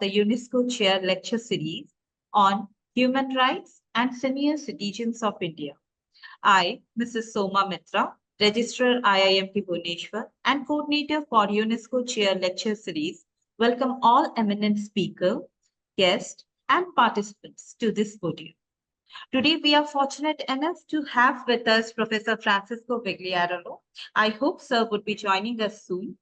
the UNESCO Chair Lecture Series on Human Rights and Senior Citizens of India. I, Mrs. Soma Mitra, Registrar IIMT Bhubaneswar and Coordinator for UNESCO Chair Lecture Series, welcome all eminent speakers, guests, and participants to this podium. Today, we are fortunate enough to have with us Professor Francisco Vigliarolo. I hope Sir would be joining us soon.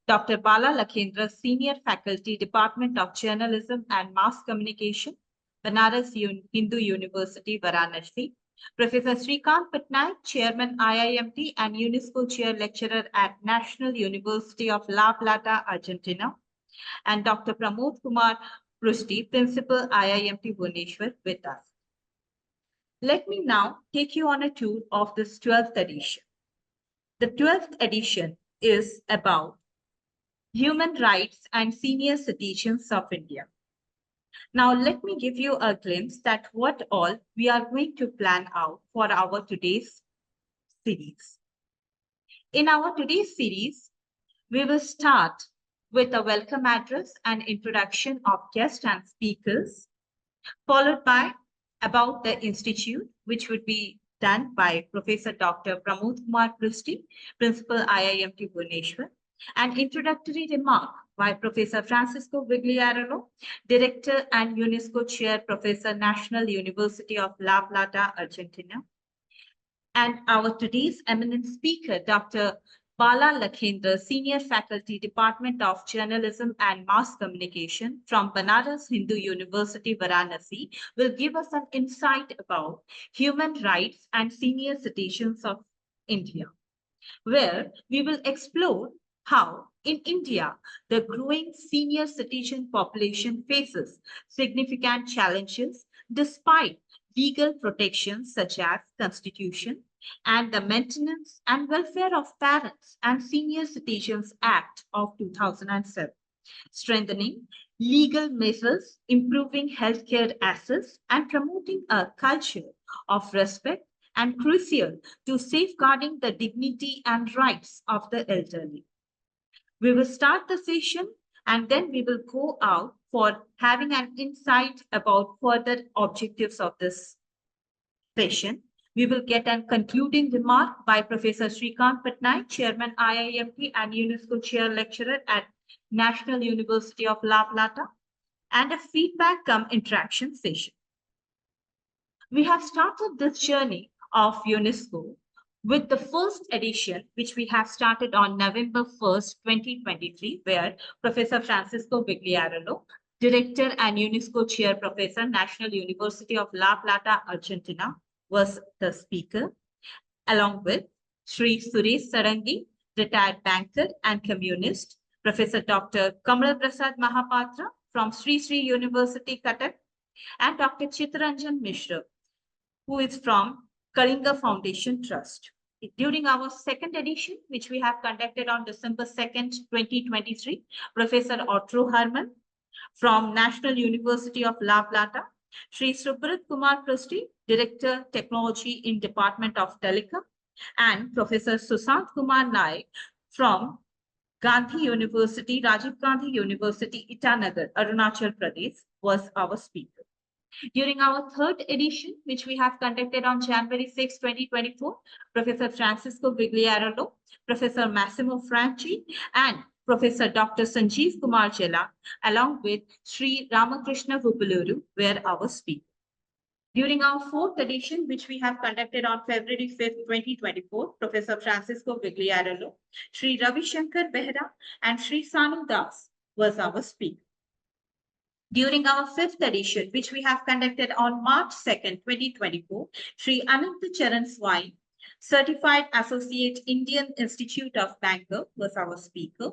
Dr. Bala Lakhendra, Senior Faculty, Department of Journalism and Mass Communication, Banaras Hindu University, Varanasi. Professor Srikant Patnaik, Chairman IIMT and UNESCO Chair Lecturer at National University of La Plata, Argentina. And Dr. Pramod Kumar Prusti, Principal IIMT Bhubaneswar with us. Let me now take you on a tour of this 12th edition. The 12th edition is about human rights and senior citizens of India. Now, let me give you a glimpse at what all we are going to plan out for our today's series. In our today's series, we will start with a welcome address and introduction of guests and speakers, followed by about the Institute, which would be done by Professor Dr. Pramod Kumar Prusti, Principal IIMT Bhubaneswar, an introductory remark by Professor Francisco Vigliarolo, Director and UNESCO Chair, Professor, National University of La Plata, Argentina. And our today's eminent speaker, Dr. Bala Lakhendra, Senior Faculty, Department of Journalism and Mass Communication from Banaras Hindu University, Varanasi, will give us an insight about human rights and senior citizens of India, where we will explore how in India, the growing senior citizen population faces significant challenges despite legal protections such as Constitution and the Maintenance and Welfare of Parents and Senior Citizens Act of 2007, strengthening legal measures, improving healthcare access, and promoting a culture of respect and crucial to safeguarding the dignity and rights of the elderly. We will start the session and then we will go out for having an insight about further objectives of this session. We will get a concluding remark by Professor Srikant Patnaik, Chairman IIMT and UNESCO Chair Lecturer at National University of La Plata, and a feedback cum interaction session. We have started this journey of UNESCO with the first edition, which we have started on November 1st, 2023, where Professor Francisco Vigliarolo, Director and UNESCO Chair, Professor, National University of La Plata, Argentina, was the speaker, along with Sri Suresh Sarangi, retired banker and communist, Professor Dr. Kamal Prasad Mahapatra from Sri Sri University, Cuttack, and Dr. Chittaranjan Mishra, who is from Kalinga Foundation Trust. During our second edition, which we have conducted on December 2nd, 2023, Professor Otto Herman from National University of La Plata, Sri Subrat Kumar Prusti, Director Technology in Department of Telecom, and Professor Susant Kumar Naik from Gandhi University, Rajiv Gandhi University, Itanagar, Arunachal Pradesh, was our speaker. During our third edition, which we have conducted on January 6, 2024, Professor Francisco Vigliarolo, Professor Massimo Franchi, and Professor Dr. Sanjeev Kumar Jela, along with Sri Ramakrishna Vupuluru, were our speakers. During our fourth edition, which we have conducted on February 5th, 2024, Professor Francisco Vigliarolo, Sri Ravi Shankar Behra, and Sri Sanu Das was our speaker. During our fifth edition, which we have conducted on March 2nd, 2024, Sri Ananta Charan Swai, Certified Associate, Indian Institute of Bangalore, was our speaker.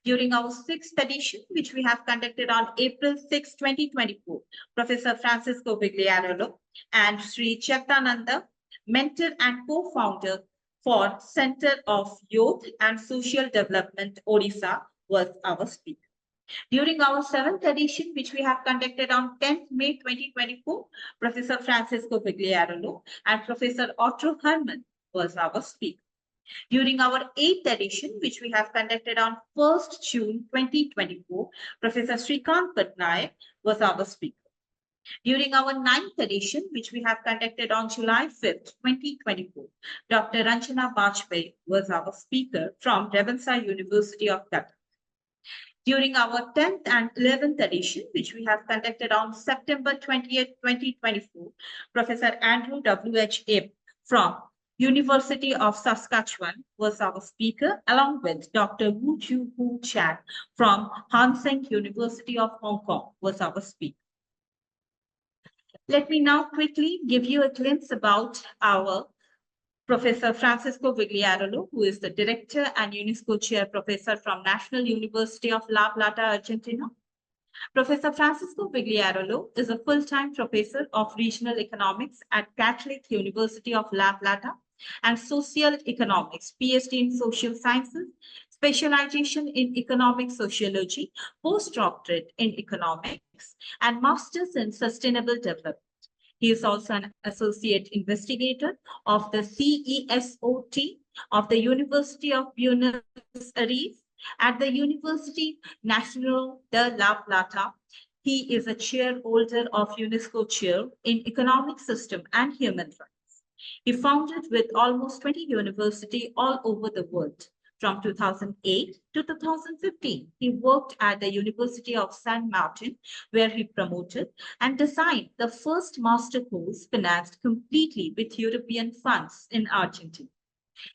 During our sixth edition, which we have conducted on April 6, 2024, Professor Francisco Vigliarolo and Sri Chaktananda, mentor and co-founder for Center of Youth and Social Development, Odisha, was our speaker. During our seventh edition, which we have conducted on 10th May 2024, Professor Francisco Vigliarolo and Professor Otto Herman was our speaker. During our 8th edition, which we have conducted on 1st June 2024, Professor Srikant Patnaik was our speaker. During our 9th edition, which we have conducted on July 5th, 2024, Dr. Ranjana Bajpayee was our speaker from Ravenshaw University of Qatar. During our 10th and 11th edition, which we have conducted on September 20th, 2024, Professor Andrew W.H. Ip from University of Saskatchewan was our speaker, along with Dr. Wu Chu Hu Chan from Hanseng University of Hong Kong was our speaker. Let me now quickly give you a glimpse about our Professor Francisco Vigliarolo, who is the Director and UNESCO Chair Professor from National University of La Plata, Argentina. Professor Francisco Vigliarolo is a full-time professor of regional economics at Catholic University of La Plata and social economics, PhD in social sciences, specialization in economic sociology, postdoctorate in economics, and master's in sustainable development. He is also an associate investigator of the CESOT of the University of Buenos Aires. At the University Nacional de La Plata, he is a chairholder of UNESCO Chair in Economic System and Human Rights. He founded with almost 20 universities all over the world. From 2008 to 2015, he worked at the University of San Martin, where he promoted and designed the first master course financed completely with European funds in Argentina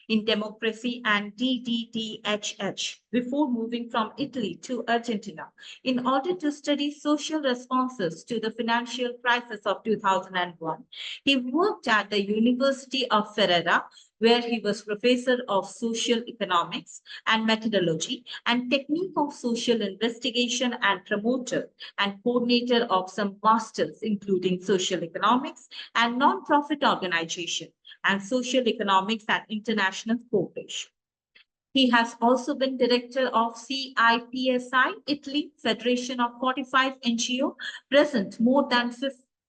in democracy and DDDHH before moving from Italy to Argentina in order to study social responses to the financial crisis of 2001. He worked at the University of Ferrara, where he was professor of social economics and methodology and technique of social investigation and promoter and coordinator of some masters, including social economics and non-profit organization and social economics and international cooperation. He has also been director of CIPSI, Italy, Federation of 45 NGO, present more than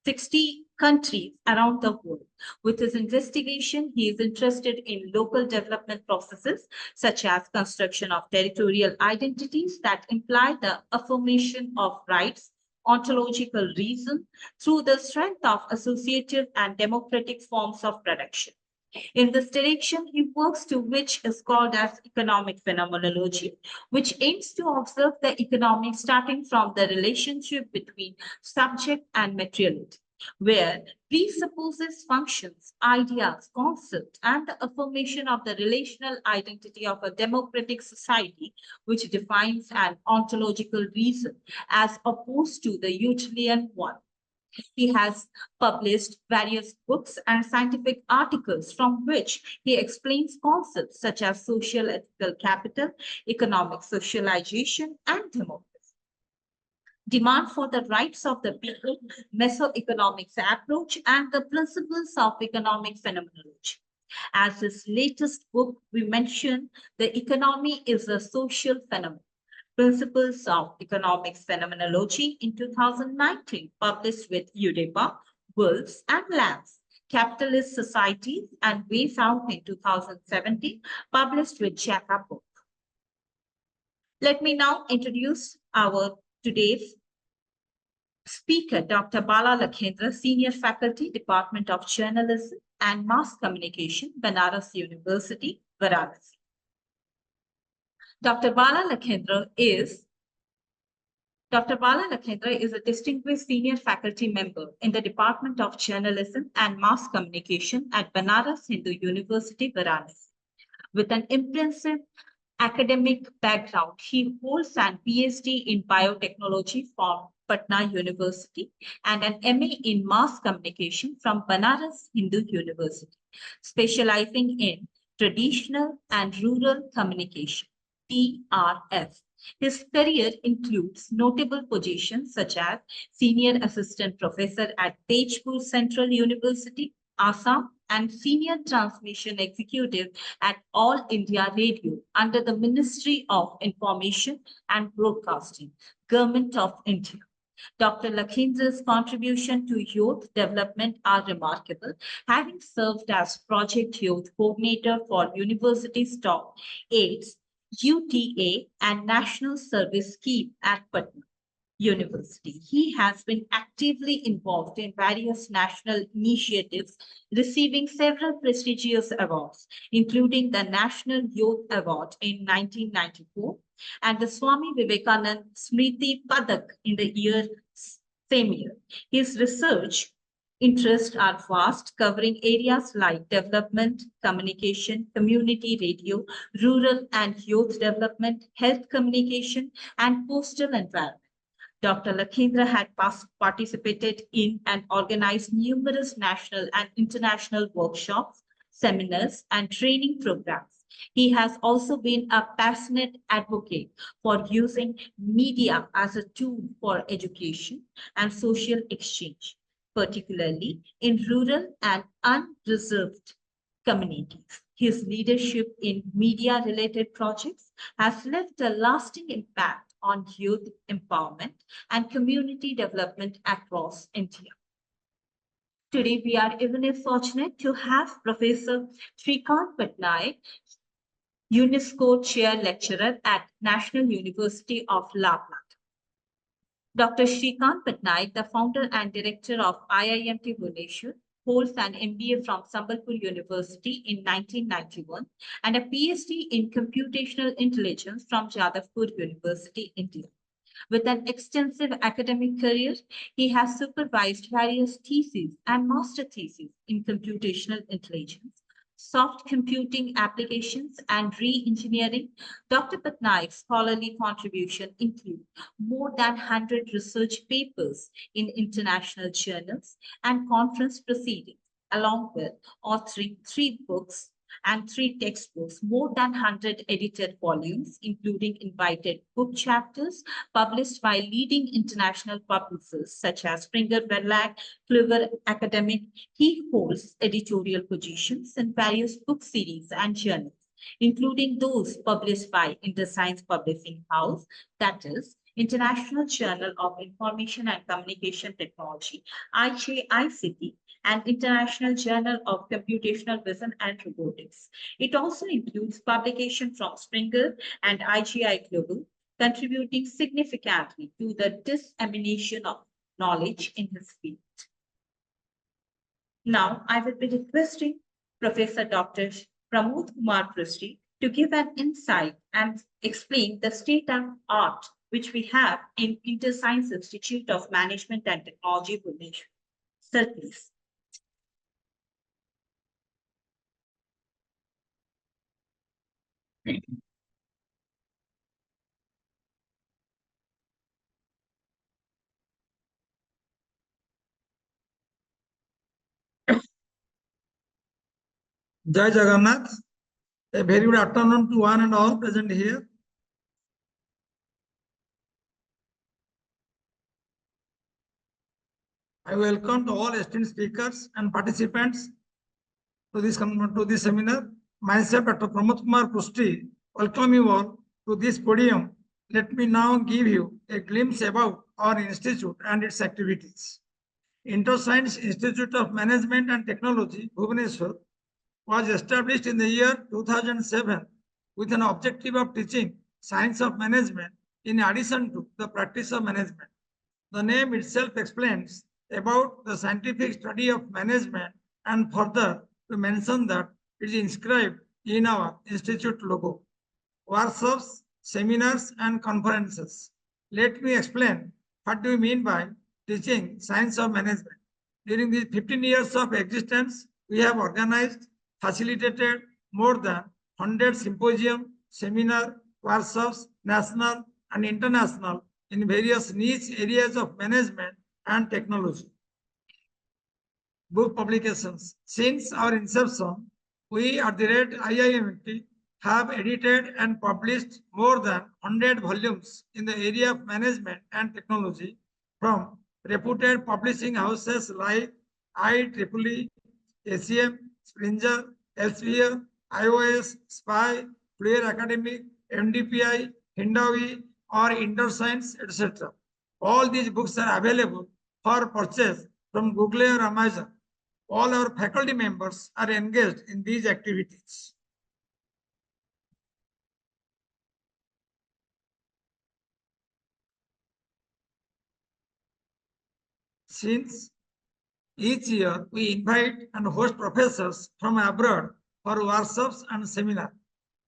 60 countries around the world. With his investigation, he is interested in local development processes, such as construction of territorial identities that imply the affirmation of rights, ontological reason, through the strength of associative and democratic forms of production. In this direction, he works to which is called as economic phenomenology, which aims to observe the economic starting from the relationship between subject and materiality, where presupposes functions, ideas, concepts, and the affirmation of the relational identity of a democratic society, which defines an ontological reason as opposed to the utilitarian one. He has published various books and scientific articles from which he explains concepts such as social ethical capital, economic socialization, and democracy. Demand for the rights of the people, mesoeconomics approach, and the principles of economic phenomenology. As his latest book, we mention the economy is a social phenomenon. Principles of Economics Phenomenology in 2019, published with Eureka, Wolves and Lambs. Capitalist Societies and Ways Out in 2017, published with Jacka Book. Let me now introduce our today's speaker, Dr. Bala Lakhendra, Senior Faculty, Department of Journalism and Mass Communication, Banaras University, Varanasi. Dr. Bala Lakhendra is a distinguished senior faculty member in the Department of Journalism and Mass Communication at Banaras Hindu University, Varanasi. With an impressive academic background, he holds an PhD in biotechnology from Patna University and an MA in Mass Communication from Banaras Hindu University, specializing in traditional and rural communication. TRF. His career includes notable positions such as Senior Assistant Professor at Tejpur Central University, Assam, and Senior Transmission Executive at All India Radio under the Ministry of Information and Broadcasting, Government of India. Dr. Lakhindra's contribution to youth development are remarkable, having served as Project Youth Coordinator for University Stock AIDS, UTA, and National Service Scheme at Patna University. He has been actively involved in various national initiatives, receiving several prestigious awards, including the National Youth Award in 1994 and the Swami Vivekanand Smriti Padak in the same year. His research interests are vast, covering areas like development, communication, community radio, rural and youth development, health communication, and coastal environment. Dr. Lakhendra had participated in and organized numerous national and international workshops, seminars, and training programs. He has also been a passionate advocate for using media as a tool for education and social exchange, particularly in rural and unreserved communities. His leadership in media related projects has left a lasting impact on youth empowerment and community development across India. Today, we are even fortunate to have Professor Shrikant Patnaik, UNESCO Chair Lecturer at National University of Lapland. Dr. Shrikant Patnaik, the founder and director of IIMT Bhubaneswar, holds an MBA from Sambalpur University in 1991 and a PhD in computational intelligence from Jadavpur University, India. With an extensive academic career, he has supervised various theses and master theses in computational intelligence, soft computing applications, and re-engineering. Dr. Patnaik's scholarly contribution include more than 100 research papers in international journals and conference proceedings, along with authoring 3 books and 3 textbooks, more than 100 edited volumes, including invited book chapters published by leading international publishers such as Springer Verlag, Clever Academic. He holds editorial positions in various book series and journals, including those published by InterScience Publishing House, that is, International Journal of Information and Communication Technology, IJICT, and International Journal of Computational Vision and Robotics. It also includes publication from Springer and IGI Global, contributing significantly to the dissemination of knowledge in his field. Now, I will be requesting Professor Dr. Pramod Kumar Prusty to give an insight and explain the state of art which we have in InterScience Institute of Management and Technology, Bhubaneswar. Sir, please. Jai Jagannath. A very good afternoon to one and all present here. I welcome to all esteemed speakers and participants to this seminar. Myself, Dr. Pramod Kumar Prusty, welcome you all to this podium. Let me now give you a glimpse about our institute and its activities. InterScience Institute of Management and Technology, Bhubaneswar, was established in the year 2007 with an objective of teaching science of management in addition to the practice of management. The name itself explains about the scientific study of management, and further to mention that it is inscribed in our institute logo. Workshops, seminars, and conferences. Let me explain what do we mean by teaching science of management. During these 15 years of existence, we have organized, facilitated more than 100 symposium, seminar, workshops, national and international, in various niche areas of management and technology. Book publications. Since our inception, we at the rate IIMT have edited and published more than 100 volumes in the area of management and technology from reputed publishing houses like IEEE, ACM, Springer, Elsevier, iOS, SPY, Clear Academic, MDPI, Hindawi, or InterScience, etc. All these books are available for purchase from Google or Amazon. All our faculty members are engaged in these activities. Since each year we invite and host professors from abroad for workshops and seminars,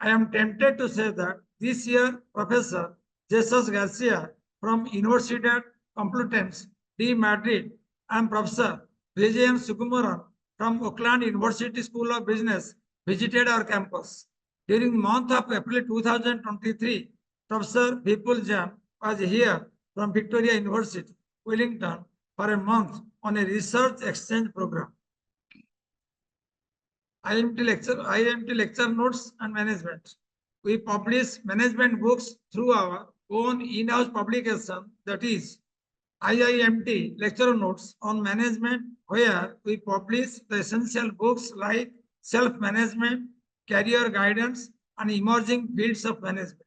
I am tempted to say that this year Professor Jesus Garcia from Universidad Complutense de Madrid and Professor Vijayan Sukumaran from Oakland University School of Business visited our campus. During the month of April 2023, Professor Vipul Jain was here from Victoria University, Wellington, for a month on a research exchange program. IMT lecture notes and management. We publish management books through our own in-house publication, that is IIMT lecture notes on management, where we publish the essential books like self-management, career guidance, and emerging fields of management.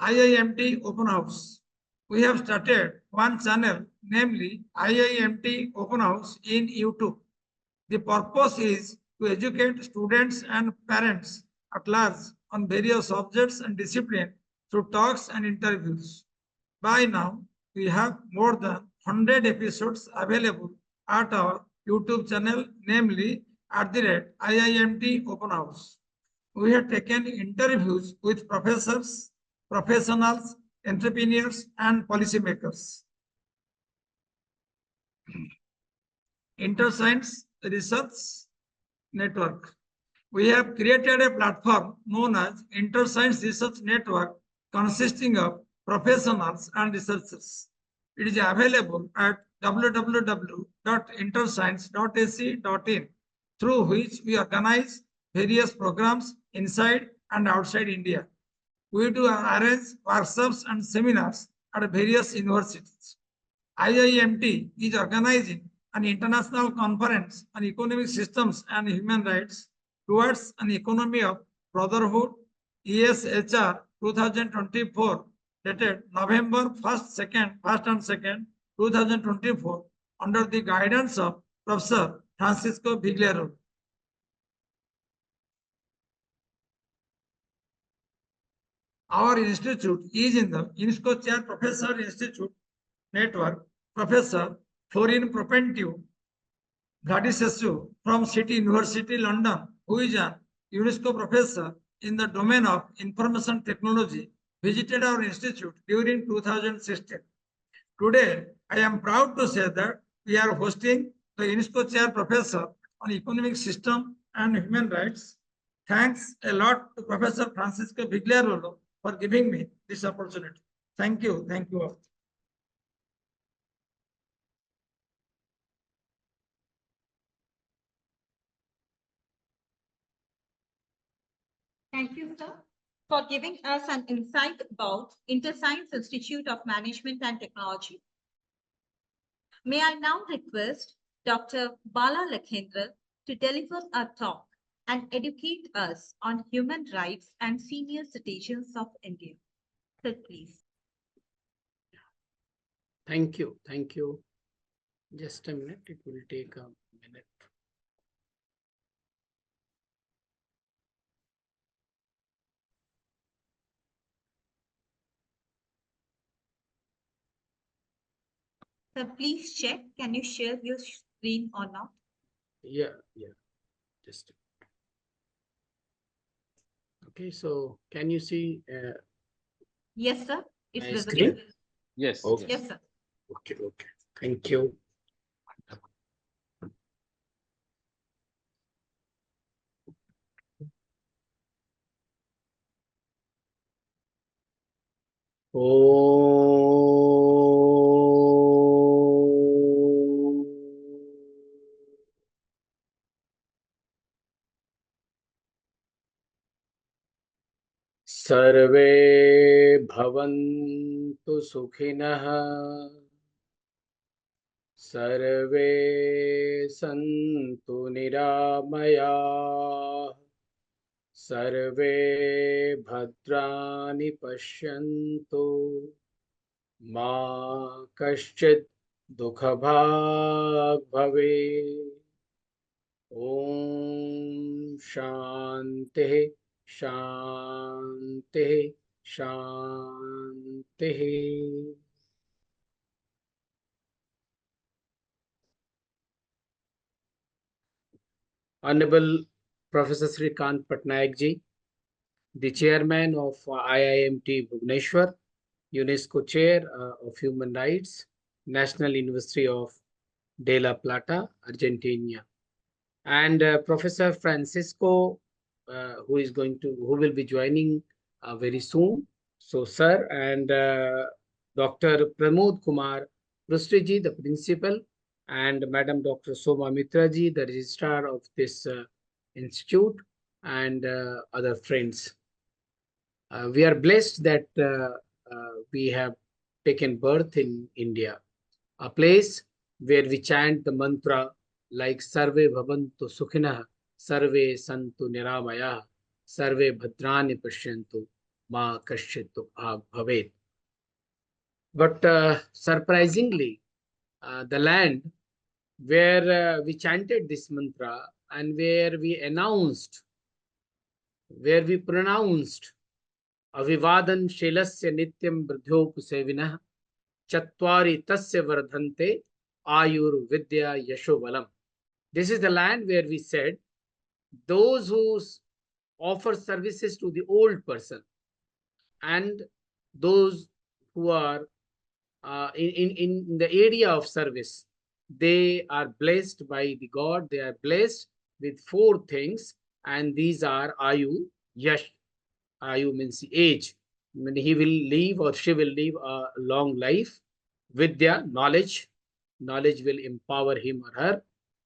IIMT Open House. We have started one channel, namely IIMT Open House in YouTube. The purpose is to educate students and parents at large on various subjects and disciplines through talks and interviews. By now, we have more than 100 episodes available at our YouTube channel, namely @IIMT Open House. We have taken interviews with professors, professionals, entrepreneurs, and policymakers. InterScience Research Network. We have created a platform known as InterScience Research Network, consisting of professionals and researchers. It is available at www.interscience.ac.in, through which we organize various programs inside and outside India. We do arrange workshops and seminars at various universities. IIMT is organizing an international conference on economic systems and human rights towards an economy of brotherhood, ESHR 2024, dated November 1st and 2nd, 2024, under the guidance of Professor Francisco Vigliaro. Our institute is in the UNESCO Chair Professor Institute Network. Professor Florin Propentiu Vladisescu from City University, London, who is an UNESCO professor in the domain of information technology, visited our institute during 2016. Today, I am proud to say that we are hosting the UNESCO Chair Professor on Economic System and Human Rights. Thanks a lot to Professor Francisco Vigliaro for giving me this opportunity. Thank you. Thank you all. Thank you, sir, for giving us an insight about InterScience Institute of Management and Technology. May I now request Dr. Bala Lakhendra to deliver a talk and educate us on human rights and senior citizens of India. Sir, please. Thank you. Thank you. Just a minute. It will take a minute. Sir, please check. Can you share your screen or not? Yeah. Just. Okay. So, can you see? Yes, sir. It's My visible. screen? Yes. Okay. Yes, sir. Okay. Thank you. Oh. सर्वे भवन्तु सुखिनः सर्वे सन्तु निरामयाः सर्वे भद्राणि पश्यन्तु मा कश्चित् दुःखभाग् भवेत्। Om Shanti Shanti Shanti. Honorable Professor Srikant Patnaik ji, the chairman of IIMT Bhubaneswar, UNESCO chair of Human Rights, National University of De La Plata, Argentina, and Professor Francisco, who will be joining very soon. So, sir, and Dr. Pramod Kumar Prustiji, the principal, and Madam Dr. Soma Mitraji, the registrar of this institute, and other friends. We are blessed that we have taken birth in India, a place where we chant the mantra like Sarve Bhavantu Sukhinah, Sarve Santu Niramaya, Sarve Bhadrani Pashyantu, Ma Kashyitu Bhavet. But surprisingly, the land where we chanted this mantra and where we announced, where we pronounced Avivadan Shelasya Nityam Bridhyopusevinah Chatwari Tasya Vardhante Ayur Vidya Yashovalam. This is the land where we said those who offer services to the old person and those who are in the area of service, they are blessed by the God. They are blessed with four things, and these are Ayu, Yash. Ayu means age. When he will live or she will live a long life. Vidya, knowledge. Knowledge will empower him or her.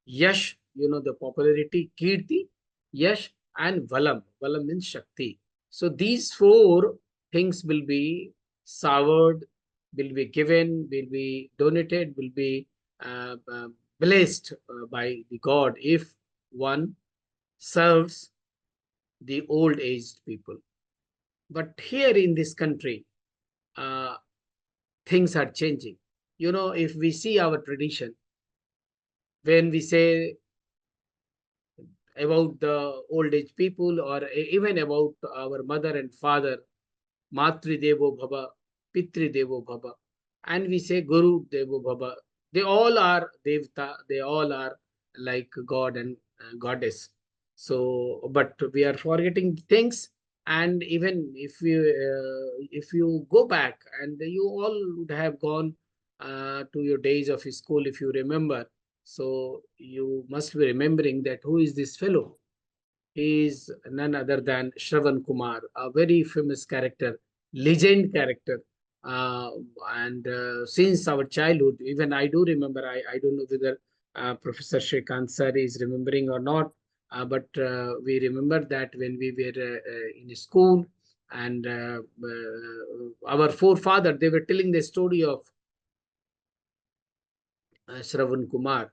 Yash, the popularity. Kirti, Yash, and Valam. Valam means Shakti. So these four things will be soured, will be given, will be donated, will be blessed by the God if one serves the old aged people. But here in this country, things are changing. If we see our tradition, when we say about the old age people or even about our mother and father, Matri Devo Bhava, Pitri Devo Bhava, and we say Guru Devo Bhava, they all are Devta, they all are like God and Goddess. So, but we are forgetting things. And even if you go back, and you all would have gone to your days of school, if you remember, so you must be remembering that who is this fellow? He is none other than Shravan Kumar, a very famous character, legend character. Uh, and since our childhood, even I do remember, I don't know whether Professor Shrikant sir is remembering or not, but we remember that when we were in school, and our forefather, they were telling the story of Shravan Kumar.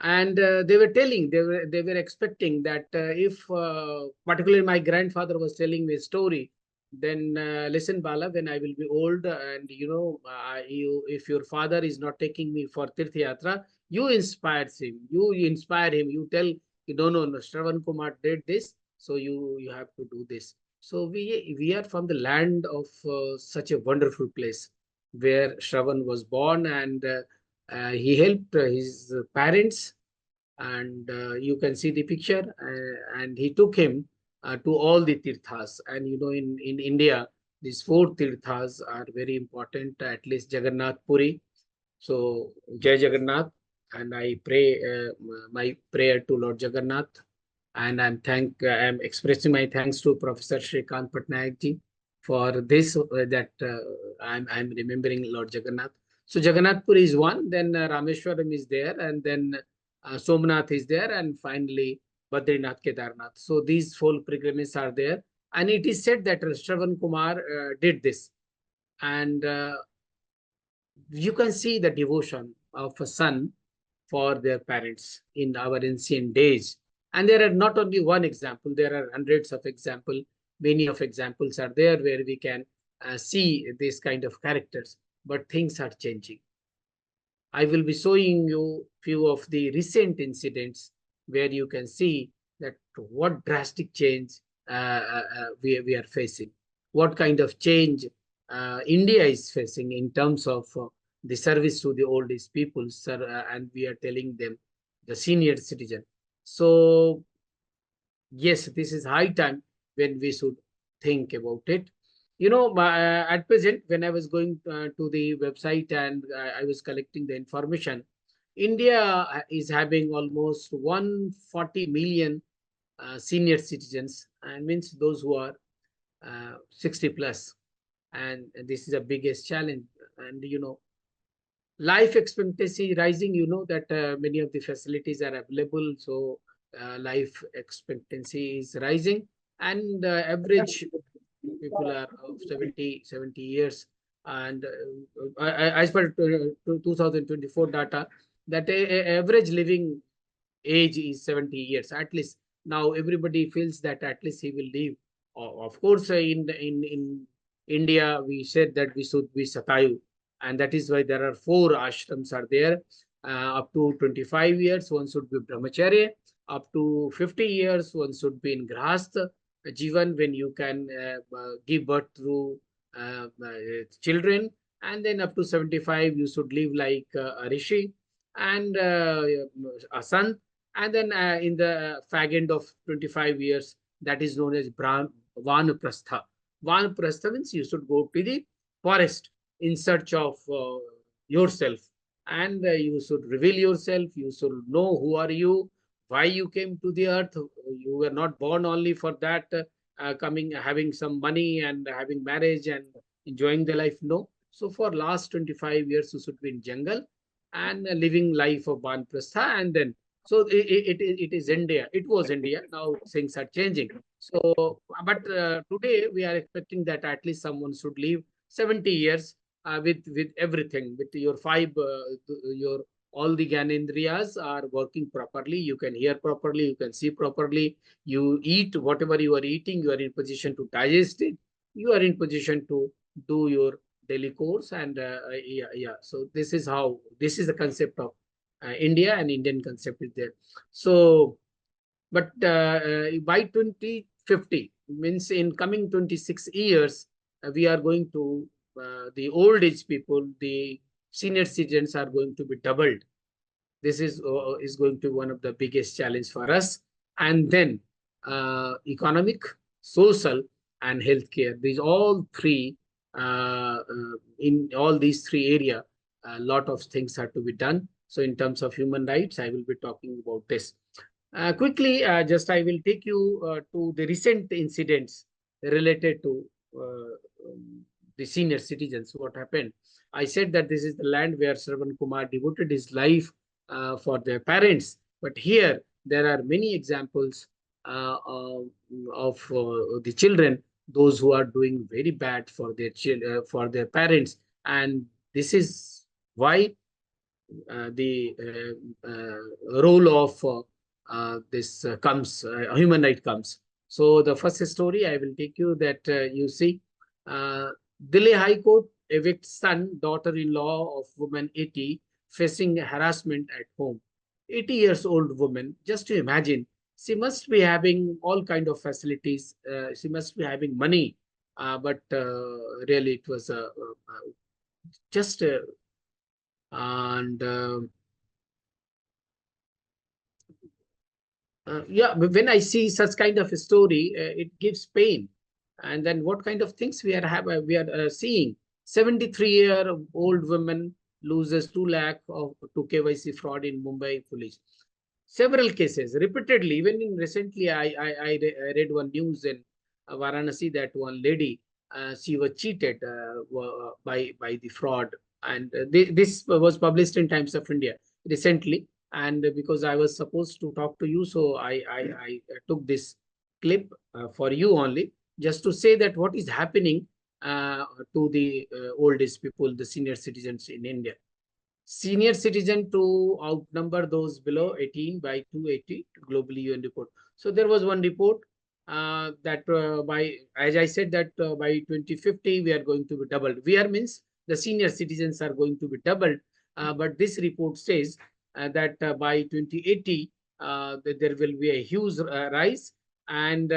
And they were telling, they were expecting that if particularly my grandfather was telling me a story, then listen Bala, when I will be old, and if your father is not taking me for Tirth Yatra, you inspire him, you tell, no, Shravan Kumar did this, so you have to do this. So we are from the land of such a wonderful place where Shravan was born, and he helped his parents, and you can see the picture, and he took him to all the tirthas. And in India, these four tirthas are very important, at least Jagannath Puri. So Jai Jagannath, and I pray my prayer to Lord Jagannath, and I'm expressing my thanks to Professor Shrikant Patnaik ji for this, that I'm remembering Lord Jagannath. So Jagannath Puri is one, then Rameshwaram is there, and then Somnath is there, and finally Badrinath, Kedarnath. So these four pilgrimages are there, and it is said that Shravan Kumar did this, and you can see the devotion of a son for their parents in our ancient days. And there are not only one example, there are hundreds of examples. Many of examples are there where we can see these kind of characters. but things are changing. I will be showing you few of the recent incidents where you can see that what drastic change we are facing, what kind of change India is facing in terms of the service to the old age people, sir, and we are telling them the senior citizen. So yes, this is high time when we should think about it. You know, at present, when I was going to the website and I was collecting the information, India is having almost 140 million senior citizens, and means those who are 60 plus. And this is the biggest challenge. And, you know, life expectancy rising, you know, that many of the facilities are available. So life expectancy is rising, and average people are of 70 years. And as per 2024 data, that average living age is 70 years at least. Now everybody feels that at least he will live. Of course, in India, we said that we should be Satayu, and that is why there are 4 ashrams are there. Up to 25 years, one should be brahmacharya. Up to 50 years, one should be in grahastha jivan, when you can give birth through children. And then up to 75, you should live like a rishi and a sant. And then in the fag end of 25 years, that is known as Vanaprastha. Vanaprastha means you should go to the forest in search of yourself, and you should reveal yourself. You should know who are you, why you came to the earth. You were not born only for that, coming, having some money and having marriage and enjoying the life. No. So for last 25 years, you should be in jungle and living life of Banprastha. And then, so it is India. It was India. Now things are changing. So, but today we are expecting that at least someone should live 70 years with everything, with your your all the Gyanendriyas are working properly. You can hear properly, you can see properly, you eat whatever you are eating, you are in position to digest it, you are in position to do your daily course. And yeah. So this is how, this is the concept of India, and Indian concept is there. So, but by 2050, means in coming 26 years, we are going to, the old age people, the senior citizens are going to be doubled. This is going to be one of the biggest challenge for us. And then economic, social, and healthcare. These all three, in all these three area, a lot of things are to be done. So in terms of human rights, I will be talking about this. Quickly, just I will take you to the recent incidents related to the senior citizens. What happened? I said that this is the land where Shravan Kumar devoted his life for their parents. But here, there are many examples of the children, those who are doing very bad for their for their parents. And this is why the role of this comes, human right comes. So the first story I will take you, that you see, Delhi High Court evicts son, daughter-in-law of woman 80 facing harassment at home. 80 years old woman, just to imagine, she must be having all kind of facilities. She must be having money, but really it was just and yeah, when I see such kind of a story, it gives pain. And then what kind of things we are seeing? 73-year-old woman loses 2 lakh of to KYC fraud in Mumbai police. Several cases repeatedly. Even in recently, I read one news in Varanasi, that one lady, she was cheated by the fraud, and this was published in Times of India recently. And because I was supposed to talk to you, so I took this clip for you only, just to say that what is happening to the oldest people, the senior citizens in India. Senior citizen to outnumber those below 18 by 280 globally UN report. So there was one report that by, as I said, that by 2050 we are going to be doubled. We are means the senior citizens are going to be doubled. But this report says that by 2080, there will be a huge rise. And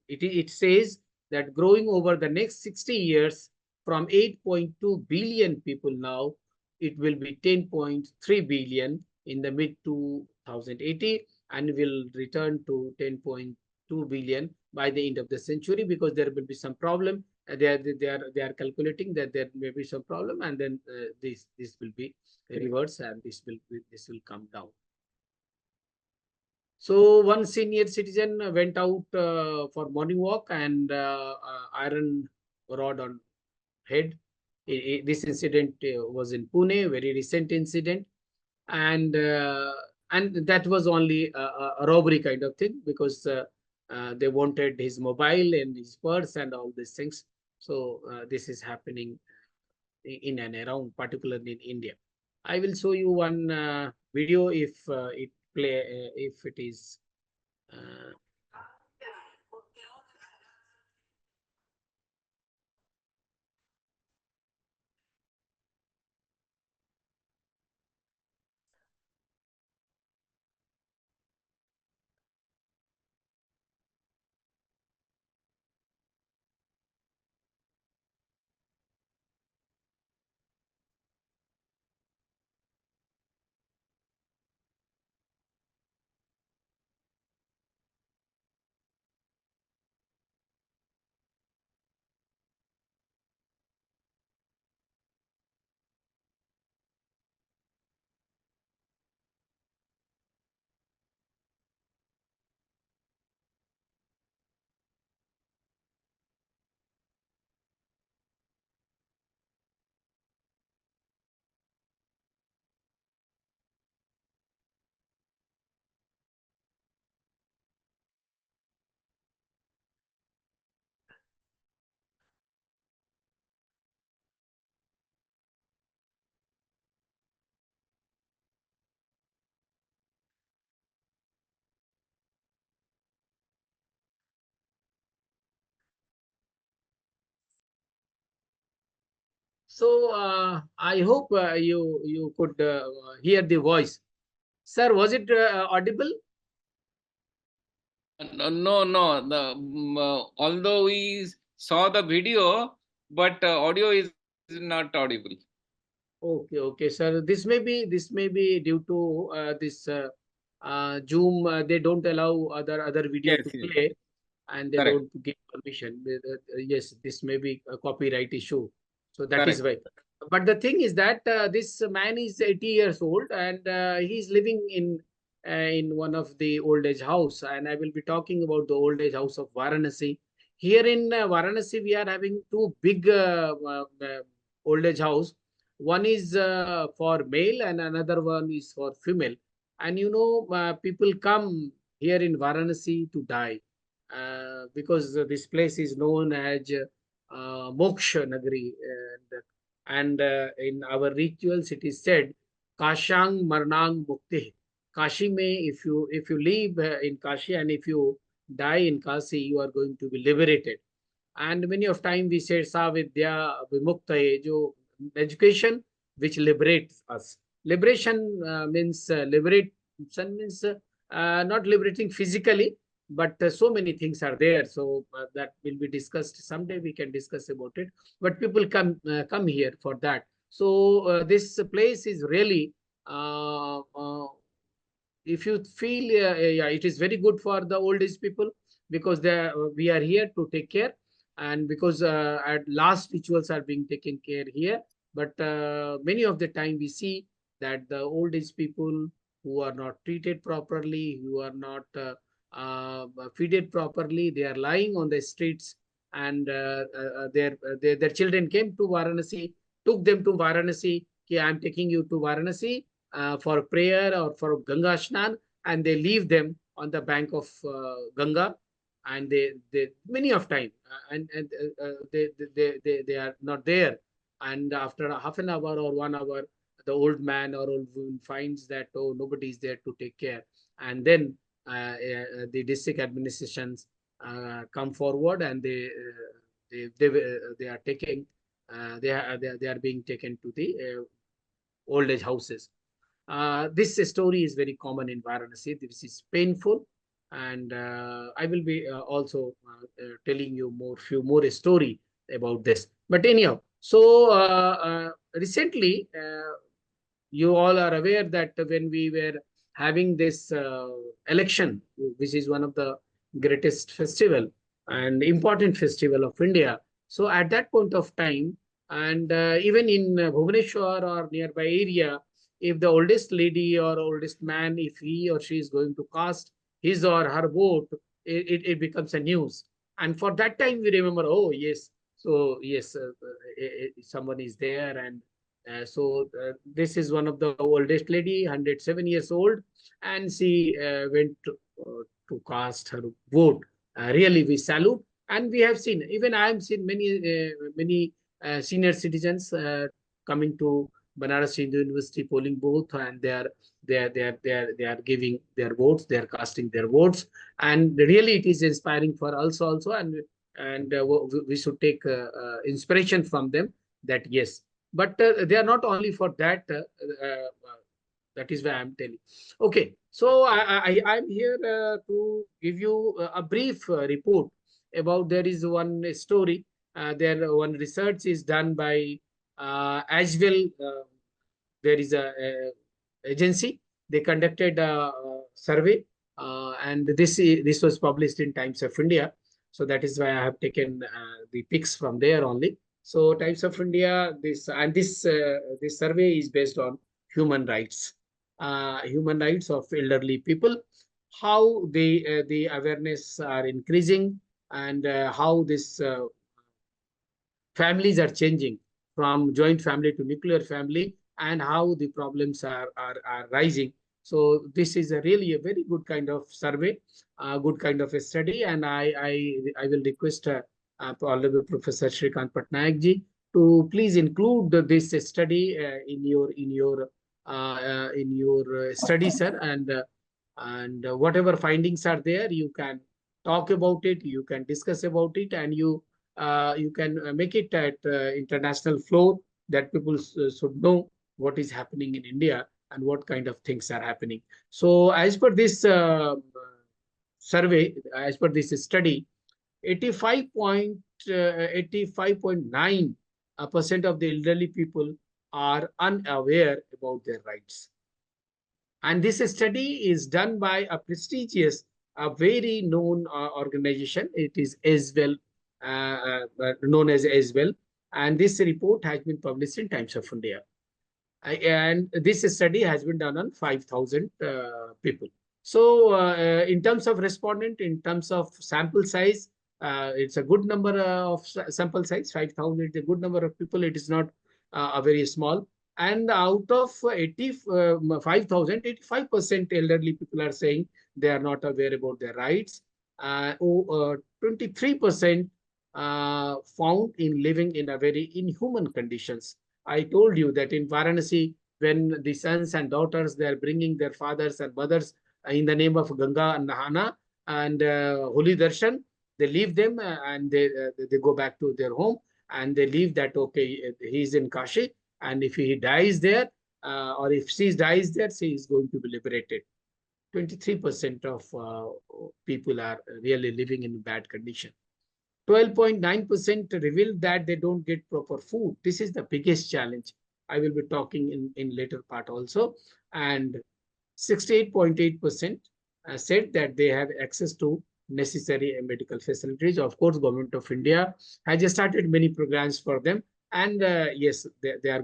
it says that growing over the next 60 years from 8.2 billion people now, it will be 10.3 billion in the mid 2080, and will return to 10.2 billion by the end of the century, because there will be some problem. They are calculating that there may be some problem, and then this will be reversed, and this will come down. So one senior citizen went out for morning walk, and iron rod on head. This incident was in Pune, very recent incident, and that was only a robbery kind of thing, because they wanted his mobile and his purse and all these things. So this is happening in and around, particularly in India. I will show you one video if if it is. Uh, So I hope you could hear the voice. Sir, was it audible? No. Although we saw the video, but audio is not audible. Okay, sir. This may be due to this Zoom. They don't allow other video Yes, to yes, play, and they correct, don't give permission. Yes, this may be a copyright issue. So that is correct. why. But the thing is that this man is 80 years old, and he's living in one of the old age house. And I will be talking about the old age house of Varanasi. Here in Varanasi, we are having two big old age house. One is for male, and another one is for female. And people come here in Varanasi to die, because this place is known as Moksha Nagari. And in our rituals, it is said, Kashang Marnang Mukti. Kashi mein, if you live in Kashi, and if you die in Kashi, you are going to be liberated. And many of time we say Sa Vidya Vimuktaye, jo education which liberates us. Liberation means liberation means not liberating physically, but so many things are there. So that will be discussed someday. We can discuss about it. But people come here for that. So this place is really if you feel yeah, it is very good for the old age people, because we are here to take care, and because at last rituals are being taken care here. But many of the time we see that the old age people who are not treated properly, who are not feeded properly, they are lying on the streets. And their children came to Varanasi, took them to Varanasi. Okay, I'm taking you to Varanasi for prayer or for Ganga Snan, and they leave them on the bank of Ganga, and they many of time, they are not there. And after half an hour or 1 hour, the old man or old woman finds that, oh, nobody is there to take care. And then the district administrations come forward, and they are taking they are being taken to the old age houses. This story is very common in Varanasi. This is painful, and I will be also telling you few more story about this. But anyhow, so recently, you all are aware that when we were having this election, which is one of the greatest festival and important festival of India. So at that point of time, and even in Bhubaneswar or nearby area, if the oldest lady or oldest man, if he or she is going to cast his or her vote, it becomes a news. And for that time, we remember, oh yes, so yes, someone is there, and this is one of the oldest lady, 107 years old, and she went to cast her vote. Really, we salute, and we have seen. Even I have seen many senior citizens coming to Banaras Hindu University polling booth, and they are giving their votes. They are casting their votes, and really it is inspiring for us also, and we should take inspiration from them. That yes, but they are not only for that. That is why I'm telling. Okay, so I'm here to give you a brief report about. There is one story. There one research is done by as well. There is a agency. They conducted a survey, and this was published in Times of India. So that is why I have taken the pics from there only. So Times of India, this survey is based on human rights, human rights of elderly people, how the awareness are increasing, and how this families are changing from joint family to nuclear family, and how the problems are rising. So this is really a very good kind of survey, good kind of a study, and I will request Honorable Professor Shrikant Patnaik ji to please include this study in your study, sir, and whatever findings are there, you can talk about it, you can discuss about it, and you can make it at international floor, that people should know what is happening in India and what kind of things are happening. So as per this survey, as per this study, 85.9% of the elderly people are unaware about their rights. And this study is done by a prestigious, a very known organization. It is as well known as well. And this report has been published in Times of India. And this study has been done on 5,000 people. So in terms of respondent, in terms of sample size, it's a good number of sample size. 5,000 is a good number of people. It is not a very small. And out of 85,000, 85% elderly people are saying they are not aware about their rights. 23% found in living in a very inhuman conditions. I told you that in Varanasi, when the sons and daughters, they are bringing their fathers and mothers in the name of Ganga and Nahana and Holy Darshan, they leave them and they go back to their home, and they leave that, okay, he is in Kashi, and if he dies there or if she dies there, she is going to be liberated. 23% of people are really living in bad condition. 12.9% revealed that they don't get proper food. This is the biggest challenge. I will be talking in later part also. And 68.8% said that they have access to necessary medical facilities. Of course, Government of India has started many programs for them. And yes, they are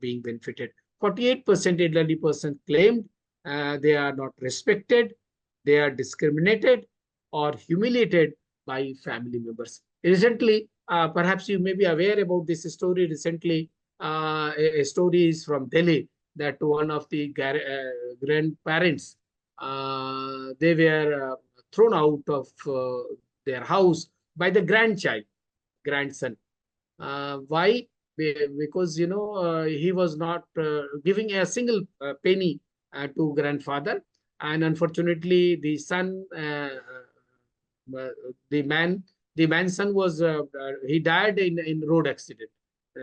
being benefited. 48% elderly persons claimed they are not respected, they are discriminated or humiliated by family members. Recently, perhaps you may be aware about this story. Recently, a story is from Delhi that one of the grandparents, they were thrown out of their house by the grandson. Why? Because, he was not giving a single penny to grandfather. And unfortunately, the son, the man's son was, he died in road accident.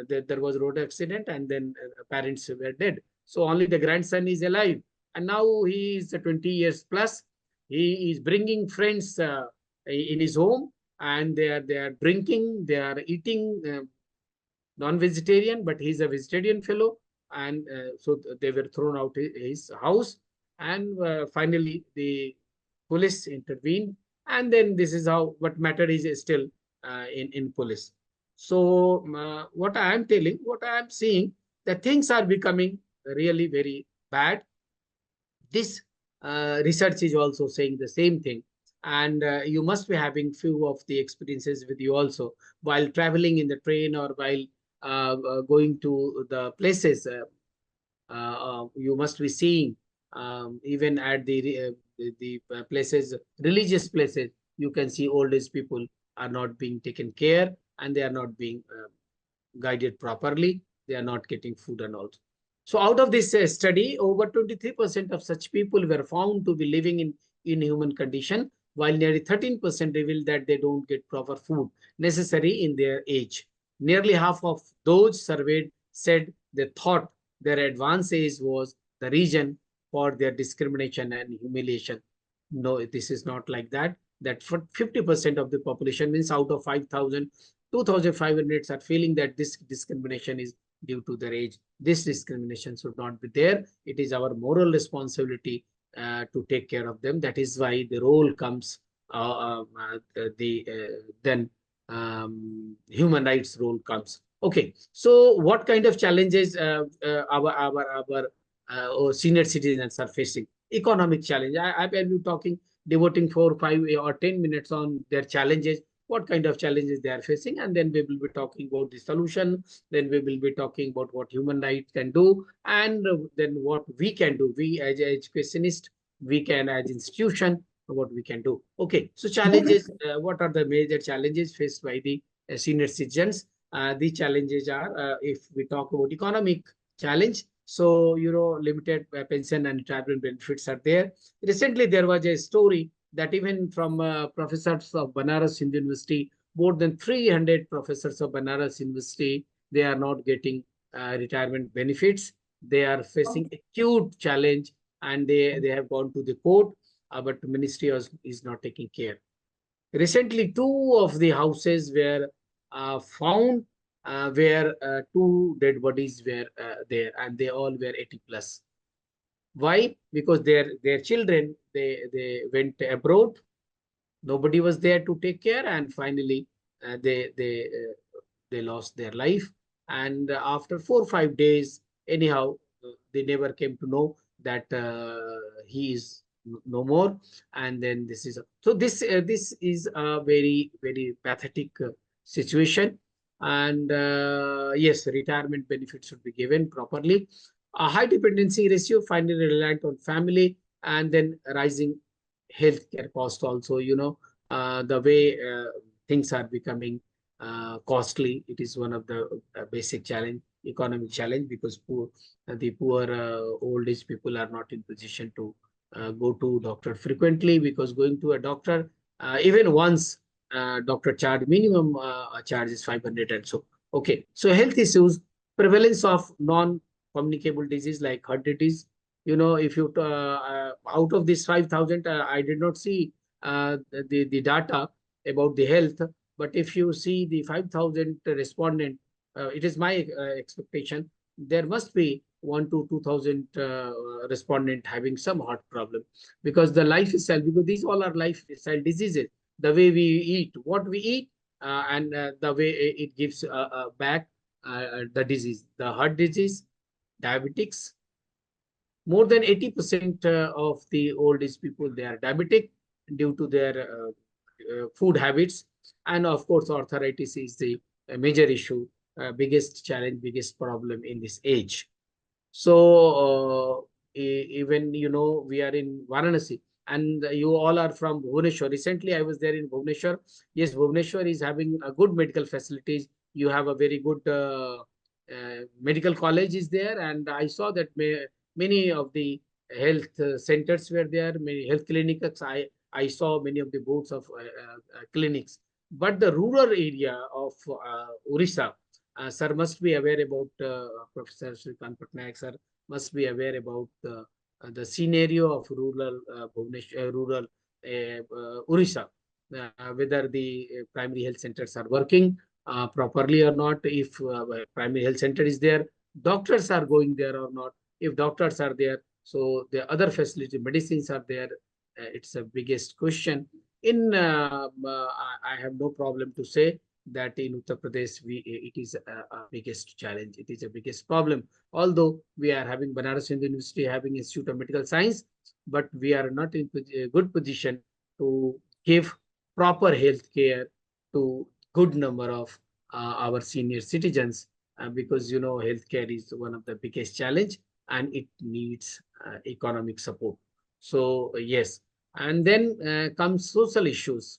there was road accident, and then parents were dead. So only the grandson is alive, and now he is 20 years plus. He is bringing friends in his home, and they are drinking, they are eating non-vegetarian, but he's a vegetarian fellow, and so they were thrown out his house, and finally the police intervened, and then this is how what matter is still in police. So what I am telling, what I am seeing, that things are becoming really very bad. This research is also saying the same thing, and you must be having few of the experiences with you also while traveling in the train, or while going to the places. You must be seeing, even at the places, religious places, you can see old age people are not being taken care, and they are not being guided properly. They are not getting food and all. So out of this study, over 23% of such people were found to be living in inhuman condition, while nearly 13% revealed that they don't get proper food necessary in their age. Nearly half of those surveyed said they thought their advanced age was the reason for their discrimination and humiliation. No, this is not like that. That for 50% of the population, means out of 5,000, 2,500 are feeling that this discrimination is due to their age. This discrimination should not be there. It is our moral responsibility to take care of them. That is why the role comes, then human rights role comes. Okay, so what kind of challenges our senior citizens are facing? Economic challenge. I will be talking, devoting 4, 5, or 10 minutes on their challenges, what kind of challenges they are facing, and then we will be talking about the solution. Then we will be talking about what human rights can do, and then what we can do. We as educationists, we can as institution, what we can do. Okay, so challenges. What are the major challenges faced by the senior citizens? The challenges are, if we talk about economic challenge, so limited pension and retirement benefits are there. Recently, there was a story that even from professors of Banaras Hindu University, more than 300 professors of Banaras University, they are not getting retirement benefits. They are facing acute challenge, and they have gone to the court, but the ministry is not taking care. Recently, 2 of the houses were found where 2 dead bodies were there, and they all were 80 plus. Why? Because their children, they went abroad. Nobody was there to take care, and finally they lost their life. And after 4 or 5 days, anyhow, they never came to know that he is no more. And then this is this is a very very pathetic situation. And yes, retirement benefits should be given properly. A high dependency ratio, finally reliant on family, and then rising healthcare cost also. The way things are becoming costly, it is one of the basic challenge, economic challenge, because the poor old age people are not in position to go to doctor frequently, because going to a doctor, even once, doctor charge minimum charge is 500, and so. Okay, so health issues, prevalence of non-communicable disease like heart disease. If you out of this 5,000, I did not see the data about the health, but if you see the 5,000 respondent, it is my expectation there must be 1 to 2,000 respondent having some heart problem, because the lifestyle, because these all are lifestyle diseases. The way we eat, what we eat, and the way it gives back the disease, the heart disease, diabetics. More than 80% of the old age people, they are diabetic due to their food habits. And of course, arthritis is the major issue, biggest challenge, biggest problem in this age. So even, we are in Varanasi, and you all are from Bhubaneswar. Recently, I was there in Bhubaneswar. Yes, Bhubaneswar is having a good medical facilities. You have a very good medical college is there, and I saw that many of the health centers were there, many health clinics. I saw many of the boards of clinics. But the rural area of Orissa, Sir must be aware about, Professor Srikant Patnaik sir must be aware about the scenario of rural rural Orissa, whether the primary health centers are working properly or not. If primary health center is there, doctors are going there or not. If doctors are there, so the other facility, medicines are there. It's a biggest question. I have no problem to say that in Uttar Pradesh, it is a biggest challenge. It is a biggest problem. Although we are having Banaras Hindu University having Institute of Medical Science, but we are not in a good position to give proper health care to good number of our senior citizens, because healthcare is one of the biggest challenge and it needs economic support. So yes, and then comes social issues.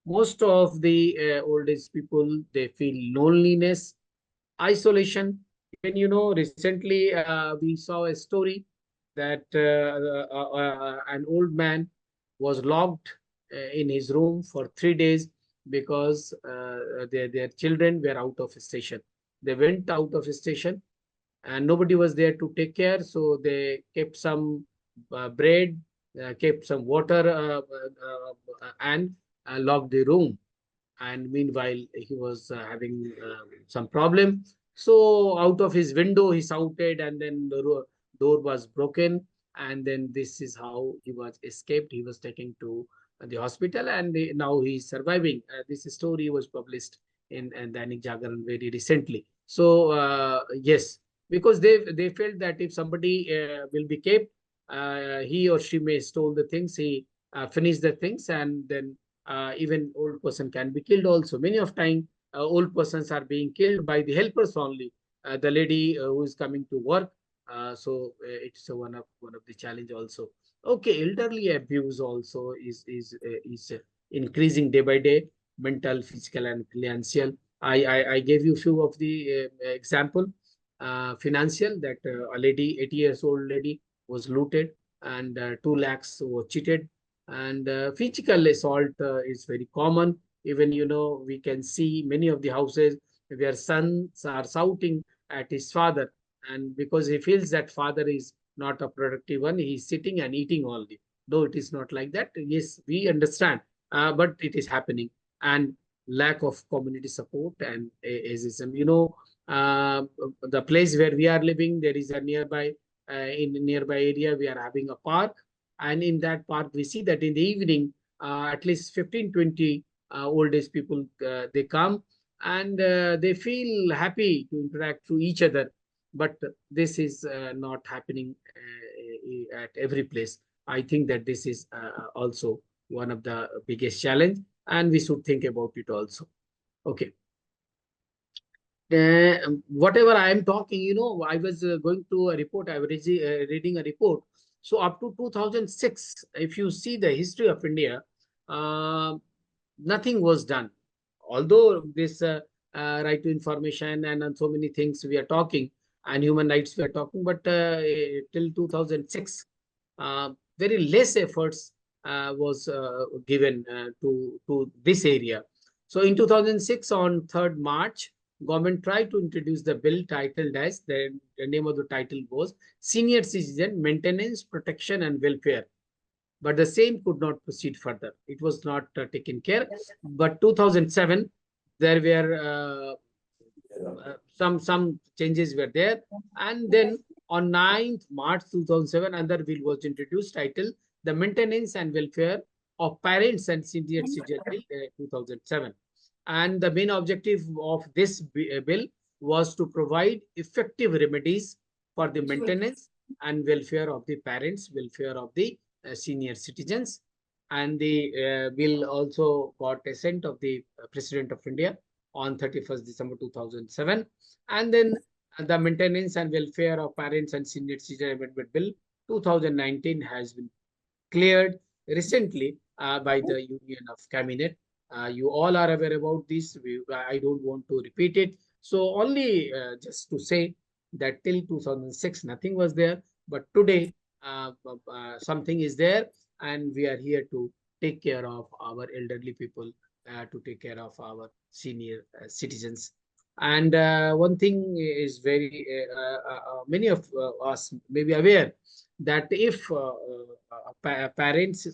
Most of the old age people, they feel loneliness, isolation. Even recently we saw a story that an old man was locked in his room for 3 days because their children were out of station. They went out of station and nobody was there to take care, so they kept some bread, kept some water, and locked the room. And meanwhile he was having some problem, so out of his window he shouted, and then the door was broken, and then this is how he was escaped. He was taken to the hospital, and now he is surviving. This story was published in Dainik Jagaran very recently. So yes, because they felt that if somebody will be kept, he or she may stole the things, he finish the things, and then even old person can be killed also. Many of time, old persons are being killed by the helpers only. The lady who is coming to work. It's one of the challenge also. Okay, elderly abuse also is increasing day by day. Mental, physical, and financial. I gave you few of the example. Financial, that a lady, 80 years old lady, was looted, and 2 lakhs were cheated. And physical assault is very common. Even we can see many of the houses where sons are shouting at his father, and because he feels that father is not a productive one, he is sitting and eating only. Though it is not like that, yes, we understand, but it is happening. And lack of community support and ageism. The place where we are living, there is a nearby, in nearby area, we are having a park, and in that park, we see that in the evening, at least 15, 20 old age people, they come, and they feel happy to interact to each other. But this is not happening at every place. I think that this is also one of the biggest challenge, and we should think about it also. Okay. Whatever I am talking, I was going to a report, I was reading a report. So up to 2006, if you see the history of India, uh, nothing was done. Although this right to information and on so many things we are talking, and human rights we are talking, but till 2006, very less efforts was given to this area. So in 2006, on 3rd March, government tried to introduce the bill titled as, the name of the title was Senior Citizen Maintenance, Protection and Welfare. But the same could not proceed further. It was not taken care. But 2007, there were some changes were there. And then on 9th March 2007, another bill was introduced titled The Maintenance and Welfare of Parents and Senior Citizens Bill 2007. And the main objective of this bill was to provide effective remedies for the maintenance and welfare of the parents, welfare of the senior citizens. And the bill also got assent of the President of India on 31st December 2007. And then the Maintenance and Welfare of Parents and Senior Citizen Amendment Bill 2019 has been cleared recently by the Union of Cabinet. You all are aware about this. I don't want to repeat it. So only just to say that till 2006, nothing was there. But today, something is there, and we are here to take care of our elderly people, to take care of our senior citizens. And one thing is very many of us may be aware that if parents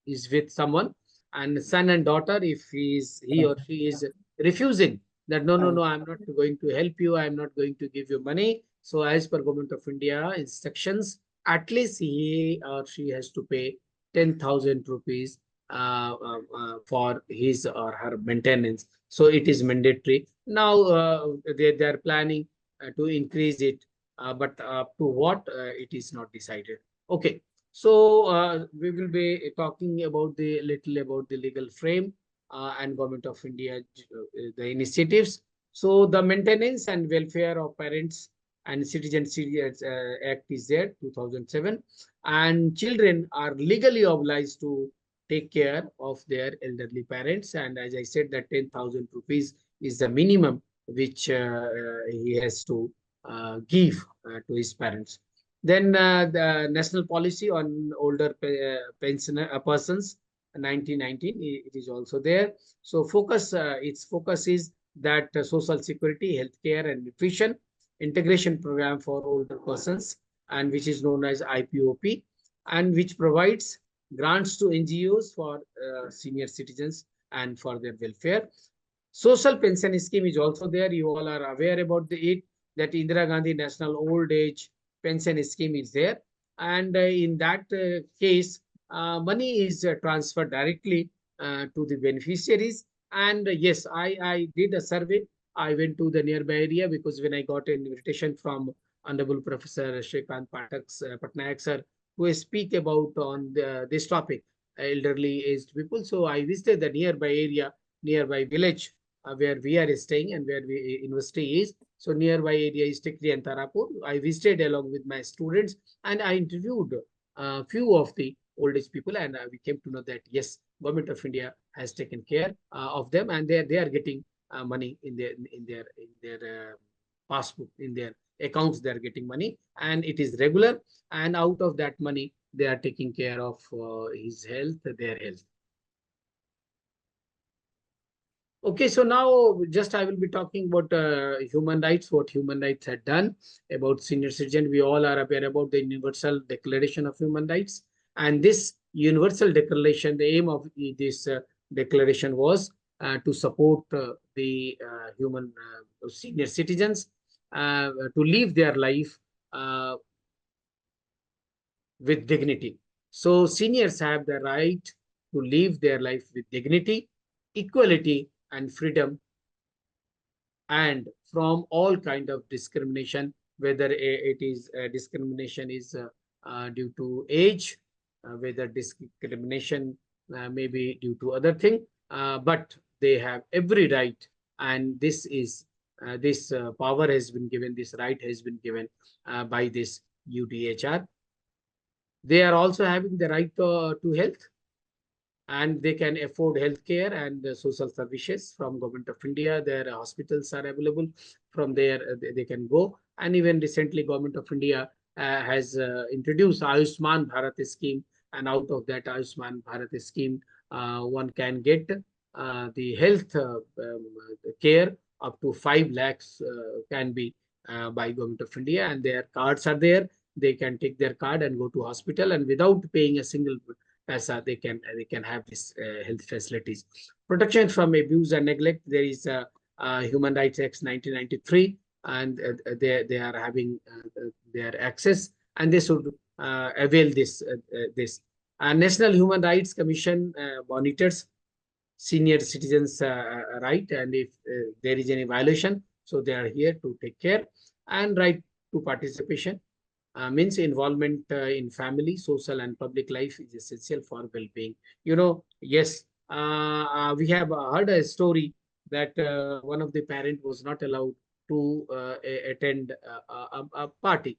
is with someone and son and daughter, if he or she is refusing that no, I'm not going to help you, I'm not going to give you money. So as per Government of India instructions, at least he or she has to pay 10,000 rupees for his or her maintenance. So it is mandatory. Now they are planning to increase it, but up to what it is not decided. Okay, so we will be talking about the little about the legal frame and Government of India the initiatives. So the Maintenance and Welfare of Parents and Citizens Act is there 2007, and children are legally obliged to take care of their elderly parents. And as I said, that 10,000 rupees is the minimum which he has to give to his parents. Then the national policy on older pensioner persons, 1919, it is also there. So its focus is that social security, healthcare, and nutrition integration program for older persons, and which is known as IPOP, and which provides grants to NGOs for senior citizens and for their welfare. Social pension scheme is also there. You all are aware about it, that Indira Gandhi National Old Age Pension Scheme is there. And in that case, money is transferred directly to the beneficiaries. And yes, I did a survey. I went to the nearby area because when I got an invitation from Honorable Professor Shrikant Patnaik sir to speak about on this topic, elderly aged people. So I visited the nearby area, nearby village where we are staying and where we university is. So nearby area is Tikri and Tarapur. I visited along with my students and I interviewed a few of the old age people, and we came to know that yes, Government of India has taken care of them, and they are getting money in their passbook, in their accounts. They are getting money, and it is regular. And out of that money, they are taking care of his health, their health. Okay, so now just I will be talking about human rights, what human rights had done about senior citizen. We all are aware about the Universal Declaration of Human Rights. And this Universal Declaration, the aim of this declaration was to support the human senior citizens to live their life with dignity. So seniors have the right to live their life with dignity, equality, and freedom, and from all kind of discrimination, whether it is discrimination is due to age, whether discrimination may be due to other thing, but they have every right, and this power has been given, this right has been given by this UDHR. They are also having the right to health, and they can afford healthcare and social services from Government of India. Their hospitals are available. From there, they can go. And even recently, Government of India has introduced Ayushman Bharat scheme. And out of that Ayushman Bharat scheme, one can get the health care up to 5 lakhs can be by Government of India. And their cards are there. They can take their card and go to hospital, and without paying a single they can have this health facilities. Protection from abuse and neglect. There is Human Rights Act 1993, and they are having their access, and they should avail this. National Human Rights Commission monitors senior citizens' right, and if there is any violation, so they are here to take care. And right to participation. Means involvement in family, social, and public life is essential for well-being. Yes, we have heard a story that one of the parent was not allowed to attend a party,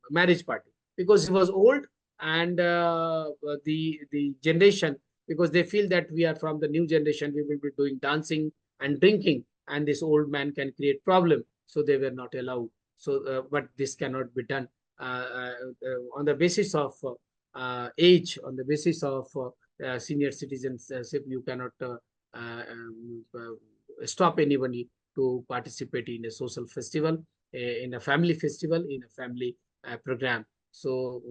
marriage party, because he was old, and the generation, because they feel that we are from the new generation, we will be doing dancing and drinking, and this old man can create problem, so they were not allowed. So, but this cannot be done on the basis of age, on the basis of senior citizenship. You cannot stop anybody to participate in a social festival, in a family festival, in a family program. So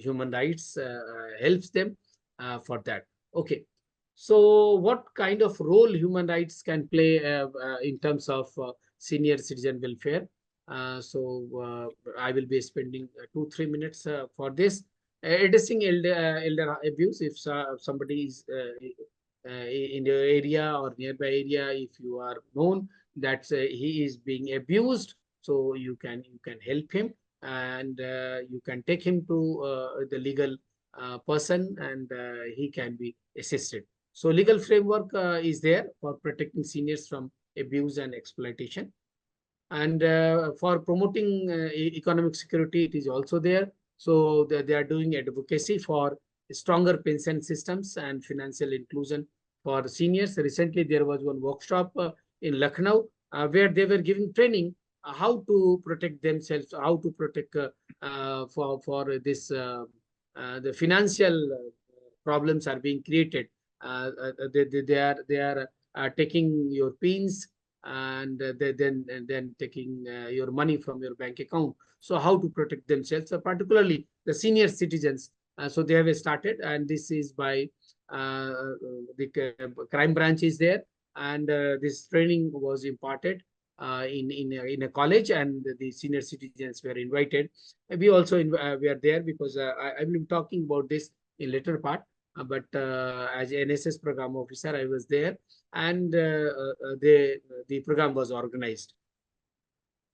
human rights helps them for that. Okay. So what kind of role human rights can play in terms of senior citizen welfare? I will be spending 2-3 minutes for this. Addressing elder abuse. If somebody is in your area or nearby area, if you are known that he is being abused, so you can help him, and you can take him to the legal person, and he can be assisted. So legal framework is there for protecting seniors from abuse and exploitation. And for promoting economic security, it is also there. So they are doing advocacy for stronger pension systems and financial inclusion for seniors. Recently, there was one workshop in Lucknow where they were giving training how to protect themselves, how to protect for this the financial problems are being created. They are taking your pins, and then taking your money from your bank account. So how to protect themselves, particularly the senior citizens. So they have started, and this is by the crime branch is there, and this training was imparted in a college, and the senior citizens were invited. We also we are there because I will be talking about this in later part. But as NSS program officer, I was there, and the program was organized.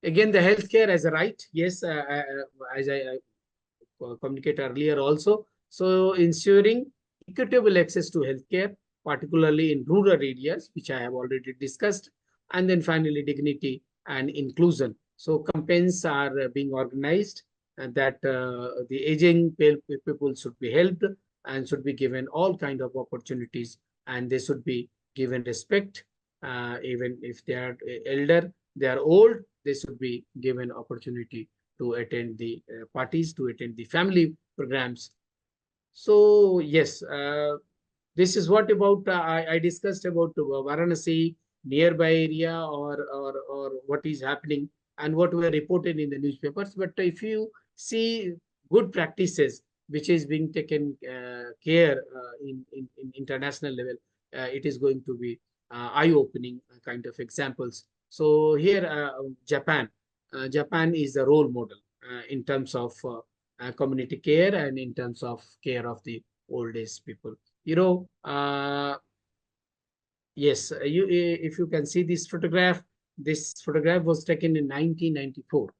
Again, the healthcare as a right. Yes, as I communicated earlier also. So ensuring equitable access to healthcare, particularly in rural areas, which I have already discussed. And then finally, dignity and inclusion. So campaigns are being organized, and that the aging people should be helped and should be given all kind of opportunities, and they should be given respect. Even if they are elder, they are old, they should be given opportunity to attend the parties, to attend the family programs. So yes, this is what about I discussed about Varanasi, nearby area, or what is happening and what were reported in the newspapers. But if you see good practices which is being taken care in international level, it is going to be eye-opening kind of examples. So here, Japan is a role model in terms of community care and in terms of care of the old age people. You know, yes, if you can see this photograph was taken in 1994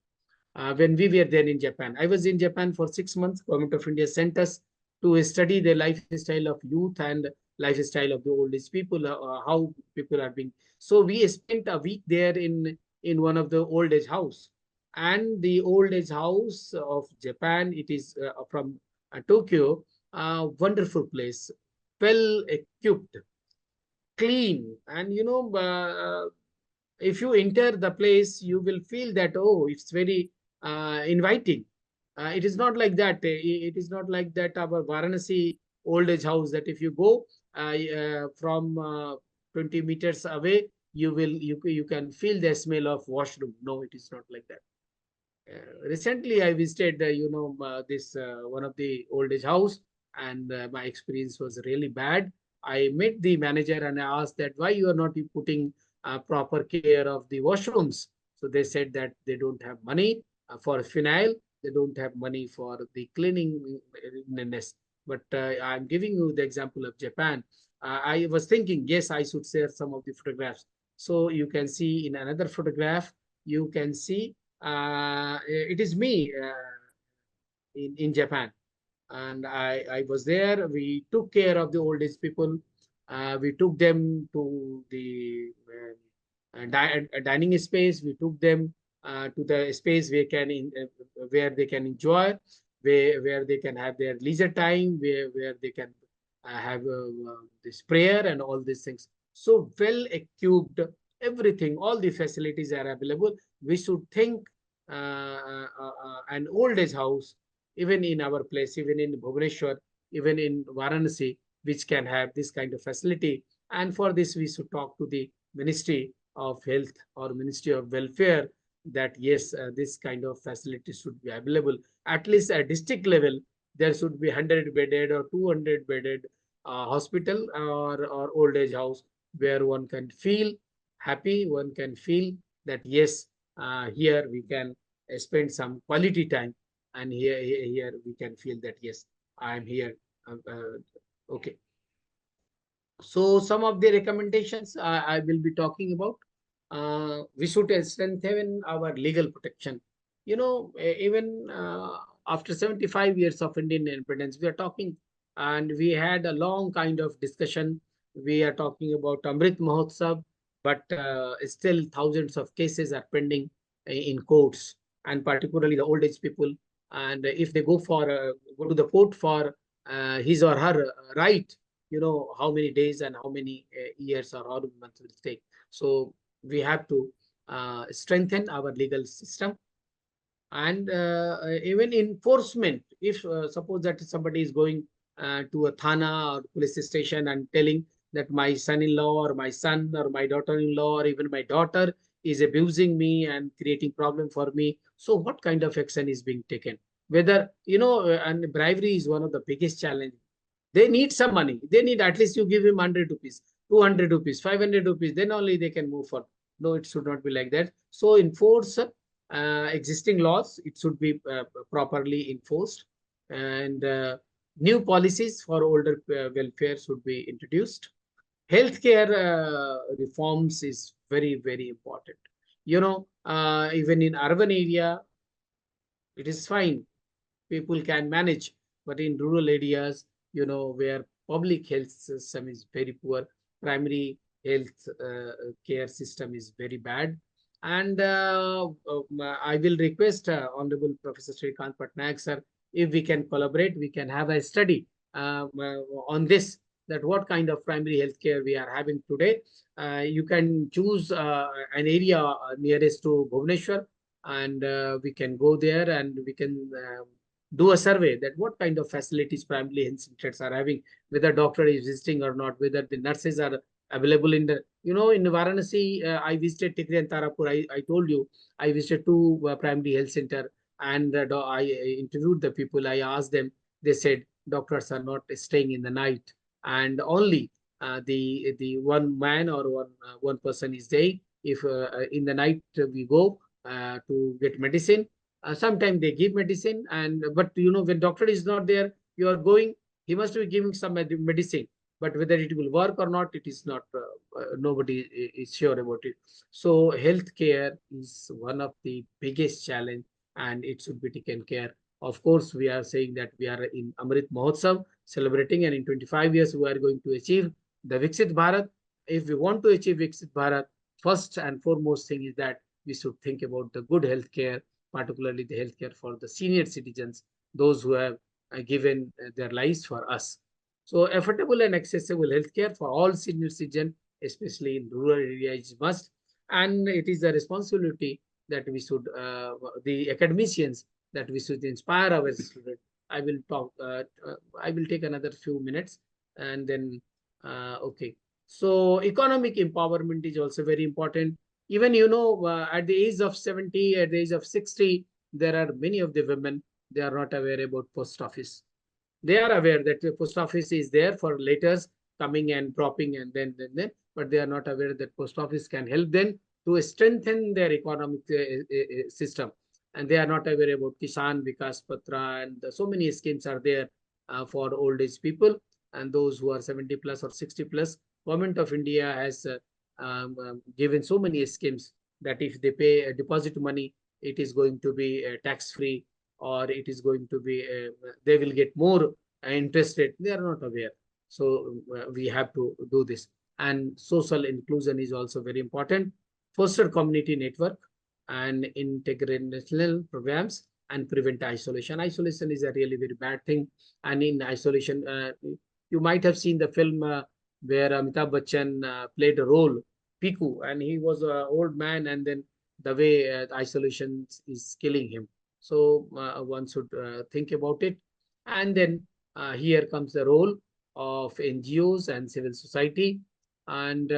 when we were there in Japan. I was in Japan for 6 months. Government of India sent us to study the lifestyle of youth and lifestyle of the old age people, how people are being. So we spent a week there in one of the old age house. And the old age house of Japan, it is from Tokyo, wonderful place, well equipped, clean, and if you enter the place, you will feel that, oh, it's very inviting. It is not like that. It is not like that our Varanasi old age house, that if you go from 20 meters away, you can feel the smell of washroom. No, it is not like that. Recently, I visited, this one of the old age house, and my experience was really bad. I met the manager and I asked that why you are not putting proper care of the washrooms. So they said that they don't have money for phenyl. They don't have money for the cleanliness. But I'm giving you the example of Japan. I was thinking, yes, I should share some of the photographs. So you can see in another photograph, you can see it is me in Japan. And I was there. We took care of the old age people. We took them to the dining space. We took them to the space where they can enjoy, where they can have their leisure time, where they can have this prayer and all these things. So well equipped, everything, all the facilities are available. We should think an old age house, even in our place, even in Bhubaneswar, even in Varanasi, which can have this kind of facility. And for this, we should talk to the ministry of Health or Ministry of Welfare that yes, this kind of facilities should be available. At least at district level, there should be 100 bedded or 200 bedded hospital or old age house where one can feel happy, one can feel that yes, here we can spend some quality time, and here we can feel that yes, I am here. Okay. So some of the recommendations I will be talking about. We should strengthen our legal protection. You know, even after 75 years of Indian independence, we are talking, and we had a long kind of discussion. We are talking about Amrit Mahotsav, but still thousands of cases are pending in courts, and particularly the old age people. And if they go to the court for his or her right, you know how many days and how many years or how many months will take. So we have to strengthen our legal system, and even enforcement. If suppose that somebody is going to a thana or police station and telling that my son-in-law or my son or my daughter-in-law or even my daughter is abusing me and creating problem for me, so what kind of action is being taken? Whether and bribery is one of the biggest challenge. They need some money. They need at least you give him 100 rupees, 200 rupees, 500 rupees, then only they can move forward. No, it should not be like that. So enforce existing laws. It should be properly enforced. And new policies for older welfare should be introduced. Healthcare reforms is very, very important. Even in urban area, it is fine, people can manage. But in rural areas, where public health system is very poor, primary health care system is very bad. And I will request Honorable Professor Srikant Patnaik, sir, if we can collaborate, we can have a study on this, that what kind of primary health care we are having today. You can choose an area nearest to Bhubaneswar, and we can go there and we can do a survey that what kind of facilities primary health centers are having, whether doctor is visiting or not, whether the nurses are available in the, in Varanasi. I visited Tikri and Tarapur. I told you, I visited two primary health center, and I interviewed the people. I asked them, they said doctors are not staying in the night, and only the one man or one person is staying. If in the night we go to get medicine, sometimes they give medicine, and but when doctor is not there, you are going, he must be giving some medicine, but whether it will work or not, it is not, nobody is sure about it. So healthcare is one of the biggest challenge, and it should be taken care. Of course, we are saying that we are in Amrit Mahotsav celebrating, and in 25 years we are going to achieve the Viksit Bharat. If we want to achieve Viksit Bharat, first and foremost thing is that we should think about the good healthcare, particularly the healthcare for the senior citizens, those who have given their lives for us. So affordable and accessible healthcare for all senior citizens, especially in rural areas, is must. And it is a responsibility that we should, the academicians, that we should inspire our students. I will talk, I will take another few minutes, and then, okay. So economic empowerment is also very important. Even, at the age of 70, at the age of 60, there are many of the women, they are not aware about post office. They are aware that the post office is there for letters coming and dropping, and then, but they are not aware that post office can help them to strengthen their economic system. And they are not aware about Kisan Vikas Patra, and so many schemes are there for old age people and those who are 70 plus or 60 plus. Government of India has given so many schemes that if they pay deposit money, it is going to be tax free, or it is going to be, they will get more interest rate. They are not aware. So we have to do this. And social inclusion is also very important. Foster community network and integrational programs, and prevent isolation. Isolation is a really very bad thing. And in isolation, you might have seen the film where Amitabh Bachchan played a role, Piku, and he was an old man, and then the way isolation is killing him. So one should think about it. And then here comes the role of NGOs and civil society, and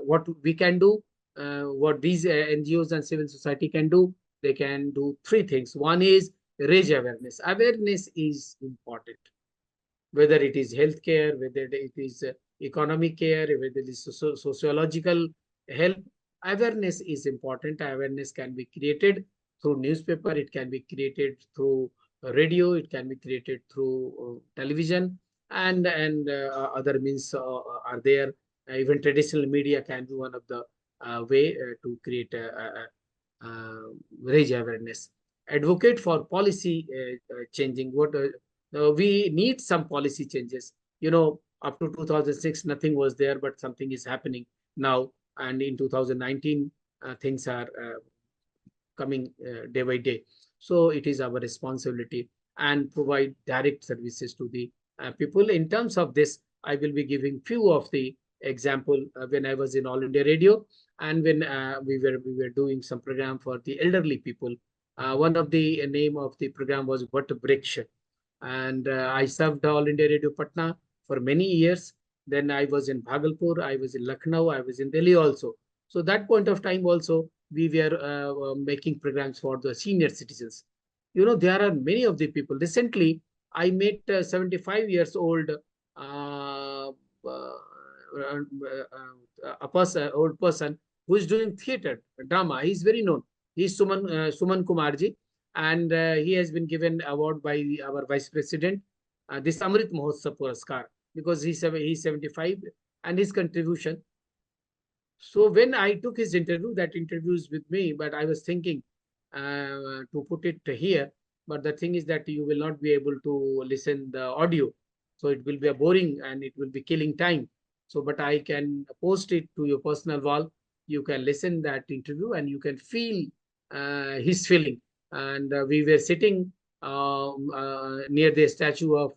what we can do. what these NGOs and civil society can do, they can do three things. One is raise awareness. Awareness is important, whether it is healthcare, whether it is economic care, whether it is sociological help. Awareness is important. Awareness can be created through newspaper, it can be created through radio, it can be created through television, and other means are there. Even traditional media can be one of the way to create raise awareness. Advocate for policy changing. What we need some policy changes. You know, up to 2006, nothing was there, but something is happening now. And in 2019, things are coming day by day. So it is our responsibility and provide direct services to the people. In terms of this, I will be giving few of the example when I was in All India Radio, and when we were doing some program for the elderly people. One of the name of the program was What Brick, and I served All India Radio Patna for many years. Then I was in Bhagalpur, I was in Lucknow, I was in Delhi also. So that point of time also, we were making programs for the senior citizens. You know, there are many of the people. Recently, I met 75 years old a person, old person who is doing theater, drama. He's very known. He's Suman Kumarji, and he has been given award by our vice president, this Amrit Mahotsav Puraskar, because he's 75, and his contribution. So when I took his interview, that interview is with me, but I was thinking to put it here. But the thing is that you will not be able to listen the audio. So it will be a boring and it will be killing time. So, but I can post it to your personal wall. You can listen that interview and you can feel his feeling. And we were sitting near the statue of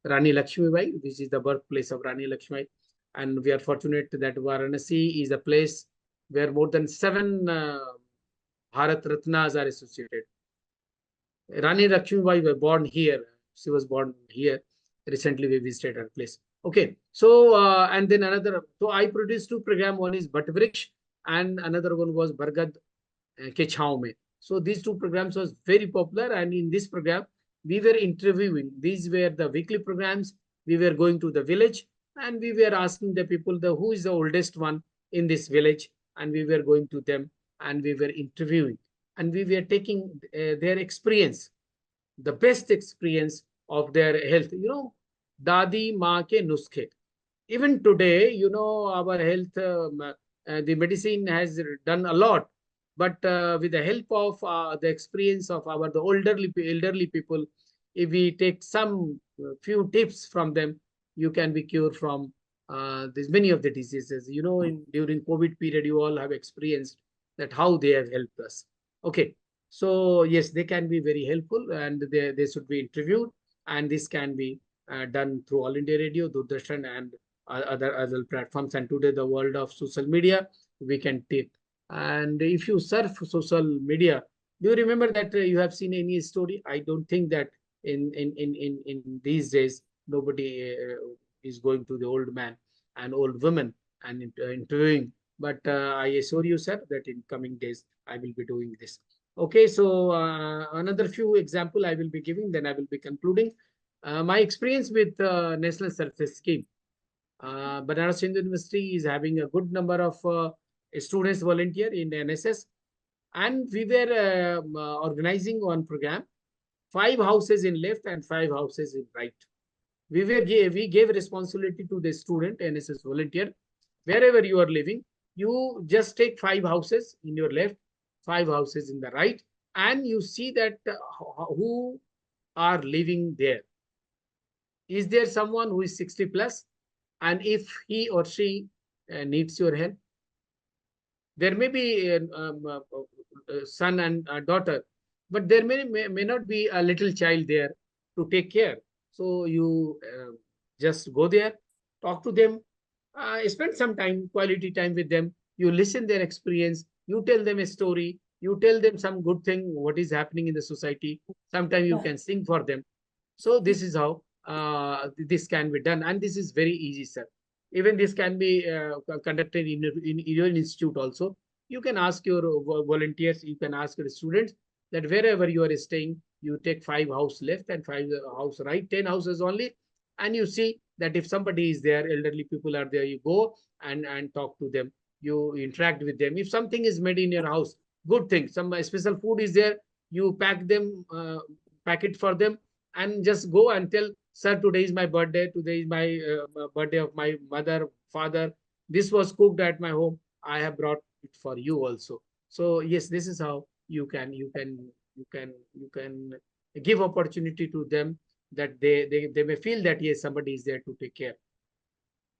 Rani Lakshmibai, which is the birthplace of Rani Lakshmibai. And we are fortunate that Varanasi is a place where more than 7 Bharat Ratnas are associated. Rani Lakshmibai was born here. She was born here. Recently, we visited her place. Okay. So, and then another. So, I produced 2 programs. One is Bhatvriksha and another one was Bargad Ke Chhao Mein. So, these 2 programs was very popular. And in this program, we were interviewing. These were the weekly programs. We were going to the village and we were asking the people who is the oldest one in this village. And we were going to them and we were interviewing. And we were taking their experience, the best experience of their health. You know, Dadi Ma ke nuskhe. Even today, you know, our health, the medicine has done a lot. But with the help of the experience of the elderly people, if we take some few tips from them, you can be cured from there's many of the diseases. You know, during COVID period, you all have experienced that how they have helped us. Okay, so yes, they can be very helpful and they should be interviewed, and this can be done through All India Radio, Doordarshan, and other platforms. And today, the world of social media, we can take. And if you surf social media, do you remember that you have seen any story? I don't think that in these days nobody is going to the old man and old women and interviewing. But I assure you, sir, that in coming days I will be doing this. Okay, so another few example I will be giving, then I will be concluding. My experience with National Surface Scheme. Banaras Hindu University is having a good number of students volunteer in NSS, and we were organizing one program, 5 houses in left and 5 houses in right. We gave responsibility to the student, NSS volunteer, wherever you are living, you just take 5 houses in your left, 5 houses in the right, and you see that who are living there. Is there someone who is 60 plus? And if he or she needs your help, there may be a son and a daughter, but there may not be a little child there to take care. So you just go there, talk to them, spend some time, quality time with them. You listen their experience, you tell them a story, you tell them some good thing, what is happening in the society. Sometimes you can sing for them. So this is how this can be done. And this is very easy, sir. Even this can be conducted in your institute also. You can ask your volunteers, you can ask your students that wherever you are staying, you take 5 house left and 5 house right, 10 houses only. And you see that if somebody is there, elderly people are there, you go and talk to them. You interact with them. If something is made in your house, good thing, some special food is there, you pack it for them, and just go and tell, sir, today is my birthday, today is my birthday of my mother, father. This was cooked at my home. I have brought it for you also. So yes, this is how you can give opportunity to them, that they may feel that yes, somebody is there to take care.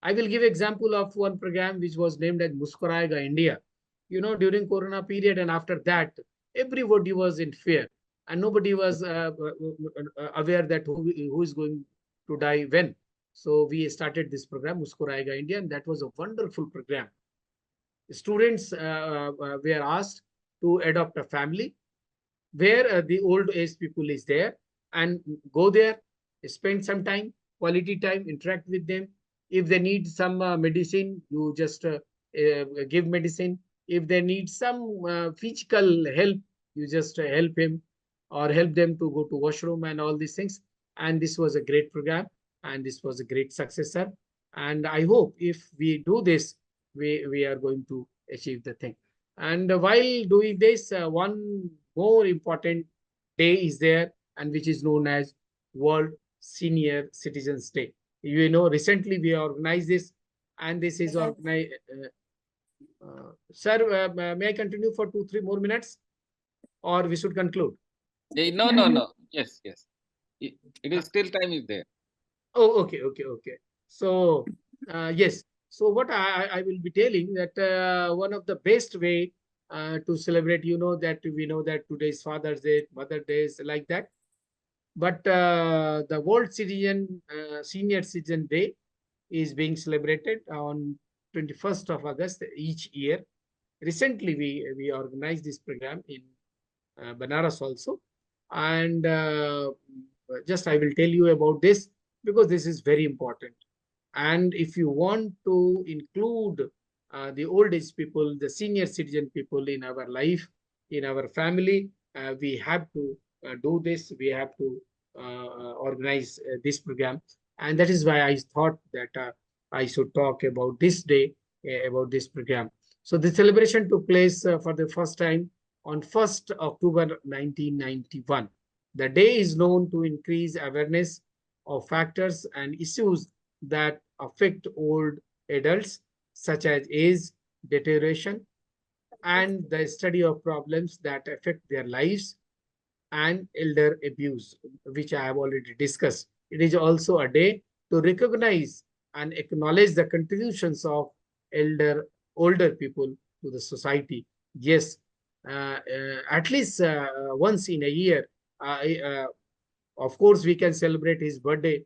I will give example of one program which was named as Muskurayega India. During Corona period and after that, everybody was in fear and nobody was aware that who is going to die when. So we started this program, Muskurayega India, and that was a wonderful program. Students were asked to adopt a family where the old age people is there, and go there, spend some time, quality time, interact with them. If they need some medicine, you just give medicine. If they need some physical help, you just help him or help them to go to washroom and all these things. And this was a great program, and this was a great successor. And I hope if we do this, we are going to achieve the thing. And while doing this, one more important day is there, and which is known as World Senior Citizens Day. Recently we organized this, and this is organized. Sir, may I continue for 2-3 more minutes, or we should conclude? No. Yes. It is still time is there. Oh, okay. So, yes. So what I will be telling that one of the best way to celebrate, that we know that today is Father's Day, Mother's Day, is like that. But the World Senior Citizen Day is being celebrated on 21st of August each year. Recently, we organized this program in Banaras also. And just I will tell you about this because this is very important. And if you want to include the old age people, the senior citizen people in our life, in our family, we have to do this. We have to organize this program. And that is why I thought that I should talk about this day, about this program. So the celebration took place for the first time on 1st October 1991. The day is known to increase awareness of factors and issues that affect old adults, such as age, deterioration, and the study of problems that affect their lives, and elder abuse, which I have already discussed. It is also a day to recognize and acknowledge the contributions of older people to the society. Yes, at least once in a year, of course, we can celebrate his birthday,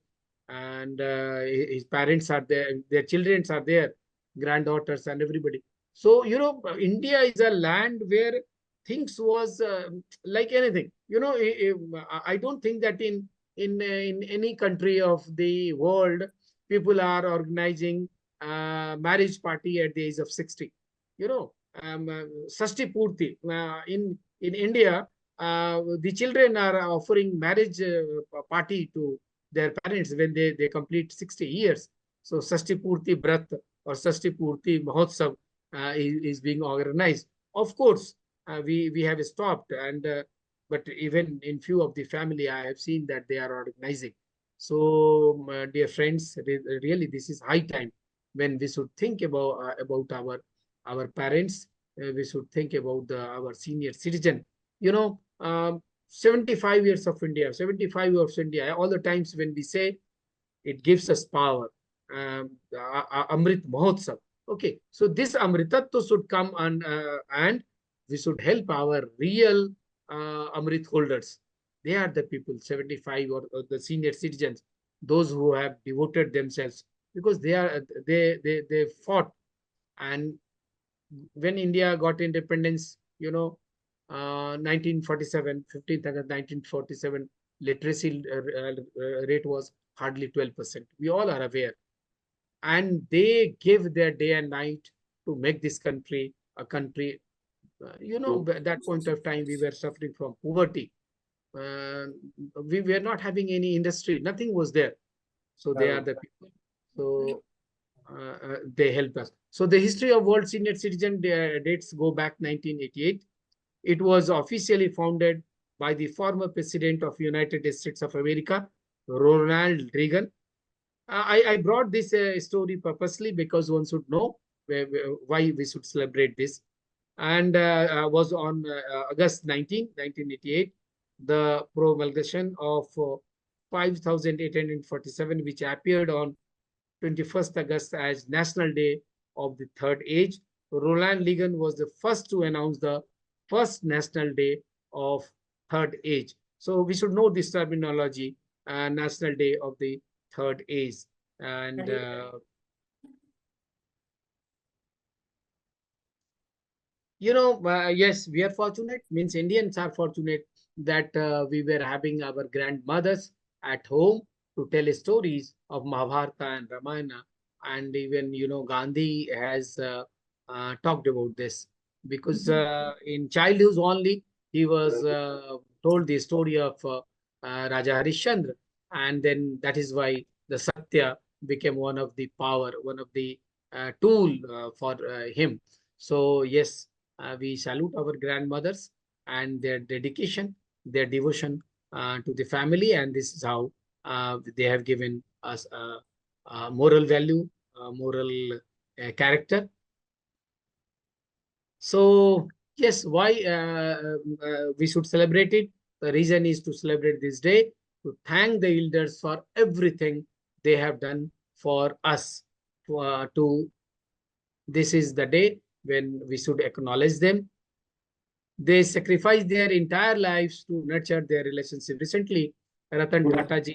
and his parents are there, their children are there, granddaughters and everybody. So, India is a land where things was like anything. I don't think that in any country of the world, people are organizing marriage party at the age of 60. Sasti Purti. In India, the children are offering marriage party to their parents when they complete 60 years. So Sasti Purti Brat or Sasti Purti Mahotsav is being organized. Of course, we have stopped, and but even in few of the family, I have seen that they are organizing. So, dear friends, really, this is high time when we should think about our parents. We should think about our senior citizen. 75 years of India, 75 years of India. All the times when we say it gives us power, Amrit Mahotsav. Okay, so this Amritatva should come and we should help our real Amrit holders. They are the people, 75 or the senior citizens, those who have devoted themselves, because they fought. And when India got independence, 1947, 15th August 1947, literacy rate was hardly 12%. We all are aware. And they gave their day and night to make this country a country At that point of time, we were suffering from poverty. We were not having any industry, nothing was there. So they are the people. So they helped us. So the history of World Senior Citizen dates go back 1988. It was officially founded by the former president of United States of America, Ronald Reagan. I brought this story purposely because one should know why we should celebrate this. And was on August 19, 1988, the promulgation of 5,847, which appeared on 21st August as National Day of the Third Age. Ronald Reagan was the first to announce the first National Day of Third Age. So we should know this terminology, National Day of the Third Age. And yes, we are fortunate, means Indians are fortunate that we were having our grandmothers at home to tell stories of Mahabharata and Ramayana. And even, Gandhi has talked about this because in childhood only, he was told the story of Raja Harishchandra. And then that is why the Satya became one of the power, one of the tool for him. So yes, we salute our grandmothers and their dedication, their devotion to the family, and this is how they have given us moral value, moral character. So yes, why we should celebrate it? The reason is to celebrate this day, to thank the elders for everything they have done for us. This is the day when we should acknowledge them. They sacrificed their entire lives to nurture their relationship. Recently, Ratan Tata ji,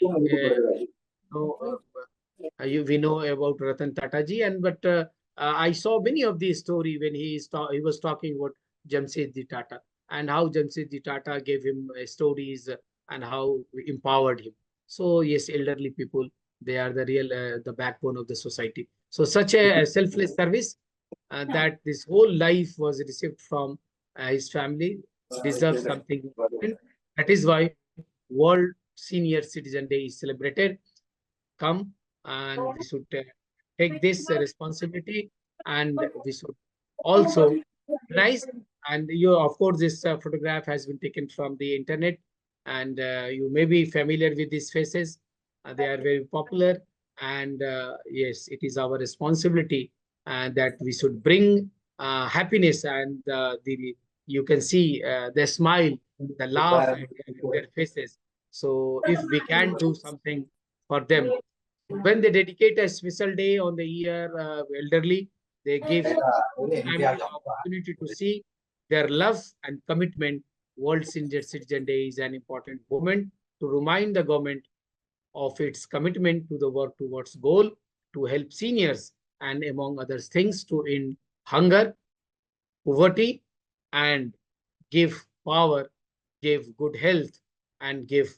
we know about Ratan Tata ji, but I saw many of these story when he was talking about Jamshedji Tata and how Jamshedji Tata gave him stories and how empowered him. So yes, elderly people, they are the real the backbone of the society. So such a selfless service that this whole life was received from his family deserves something important. That is why World Senior Citizen Day is celebrated. Come and we should take this responsibility, and we should also recognize. And of course, this photograph has been taken from the internet, and you may be familiar with these faces. They are very popular, and yes, it is our responsibility that we should bring happiness, and you can see the smile, the laugh in their faces. So if we can do something for them, when they dedicate a special day on the year elderly, they give family the opportunity to see their love and commitment. World Senior Citizen Day is an important moment to remind the government of its commitment to the work towards goal to help seniors and among other things to end hunger, poverty, and give power, give good health, and give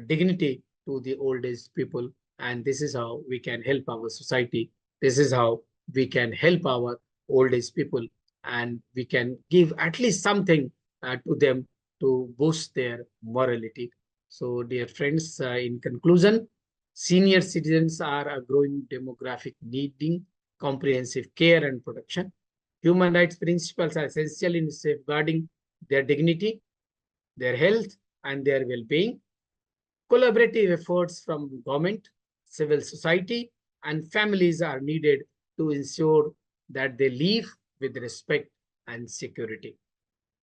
dignity to the old age people. And this is how we can help our society. This is how we can help our old age people, and we can give at least something to them to boost their morality. So, dear friends, in conclusion, senior citizens are a growing demographic needing comprehensive care and protection. Human rights principles are essential in safeguarding their dignity, their health, and their well-being. Collaborative efforts from government, civil society, and families are needed to ensure that they live with respect and security.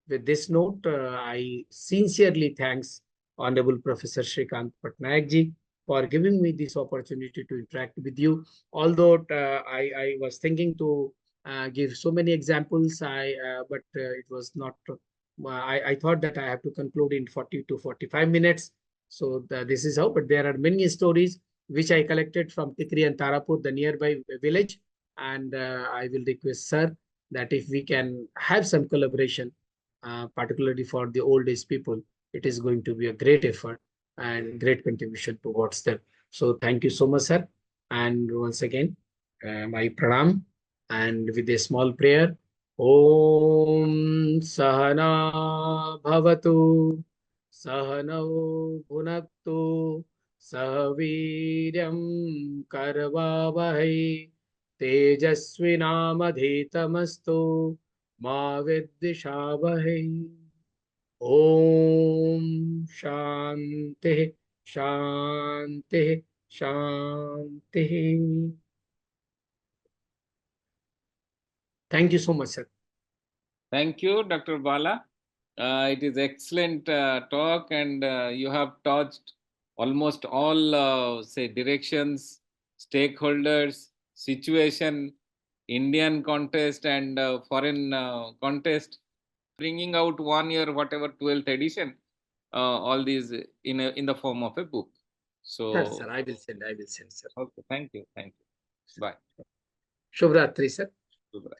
With this note, I sincerely thanks Honorable Professor Shrikant Patnaik ji for giving me this opportunity to interact with you. Although I was thinking to give so many examples, but it was not. I thought that I have to conclude in 40 to 45 minutes. So this is how, but there are many stories which I collected from Tikri and Tarapur, the nearby village. And I will request, sir, that if we can have some collaboration, particularly for the old age people, it is going to be a great effort and great contribution towards them. So thank you so much, sir. And once again, my pranam, and with a small prayer, ॐ सहना भवतु सहनौ भुनक्तु सह वीर्यं करवावहै तेजस्विनामधीतमस्तु मा विद्विषावहै ॐ शान्तिः शान्तिः शान्तिः Thank you so much, sir. Thank you, Dr. Bala. It is excellent talk, and you have touched almost all, say, directions, stakeholders, situation, Indian contest, and foreign contest, bringing out 1 year, whatever 12th edition, all these in the form of a book. So, Sure, sir. I will send, sir. okay, thank you. Bye. Shubh Ratri, sir. Goodbye.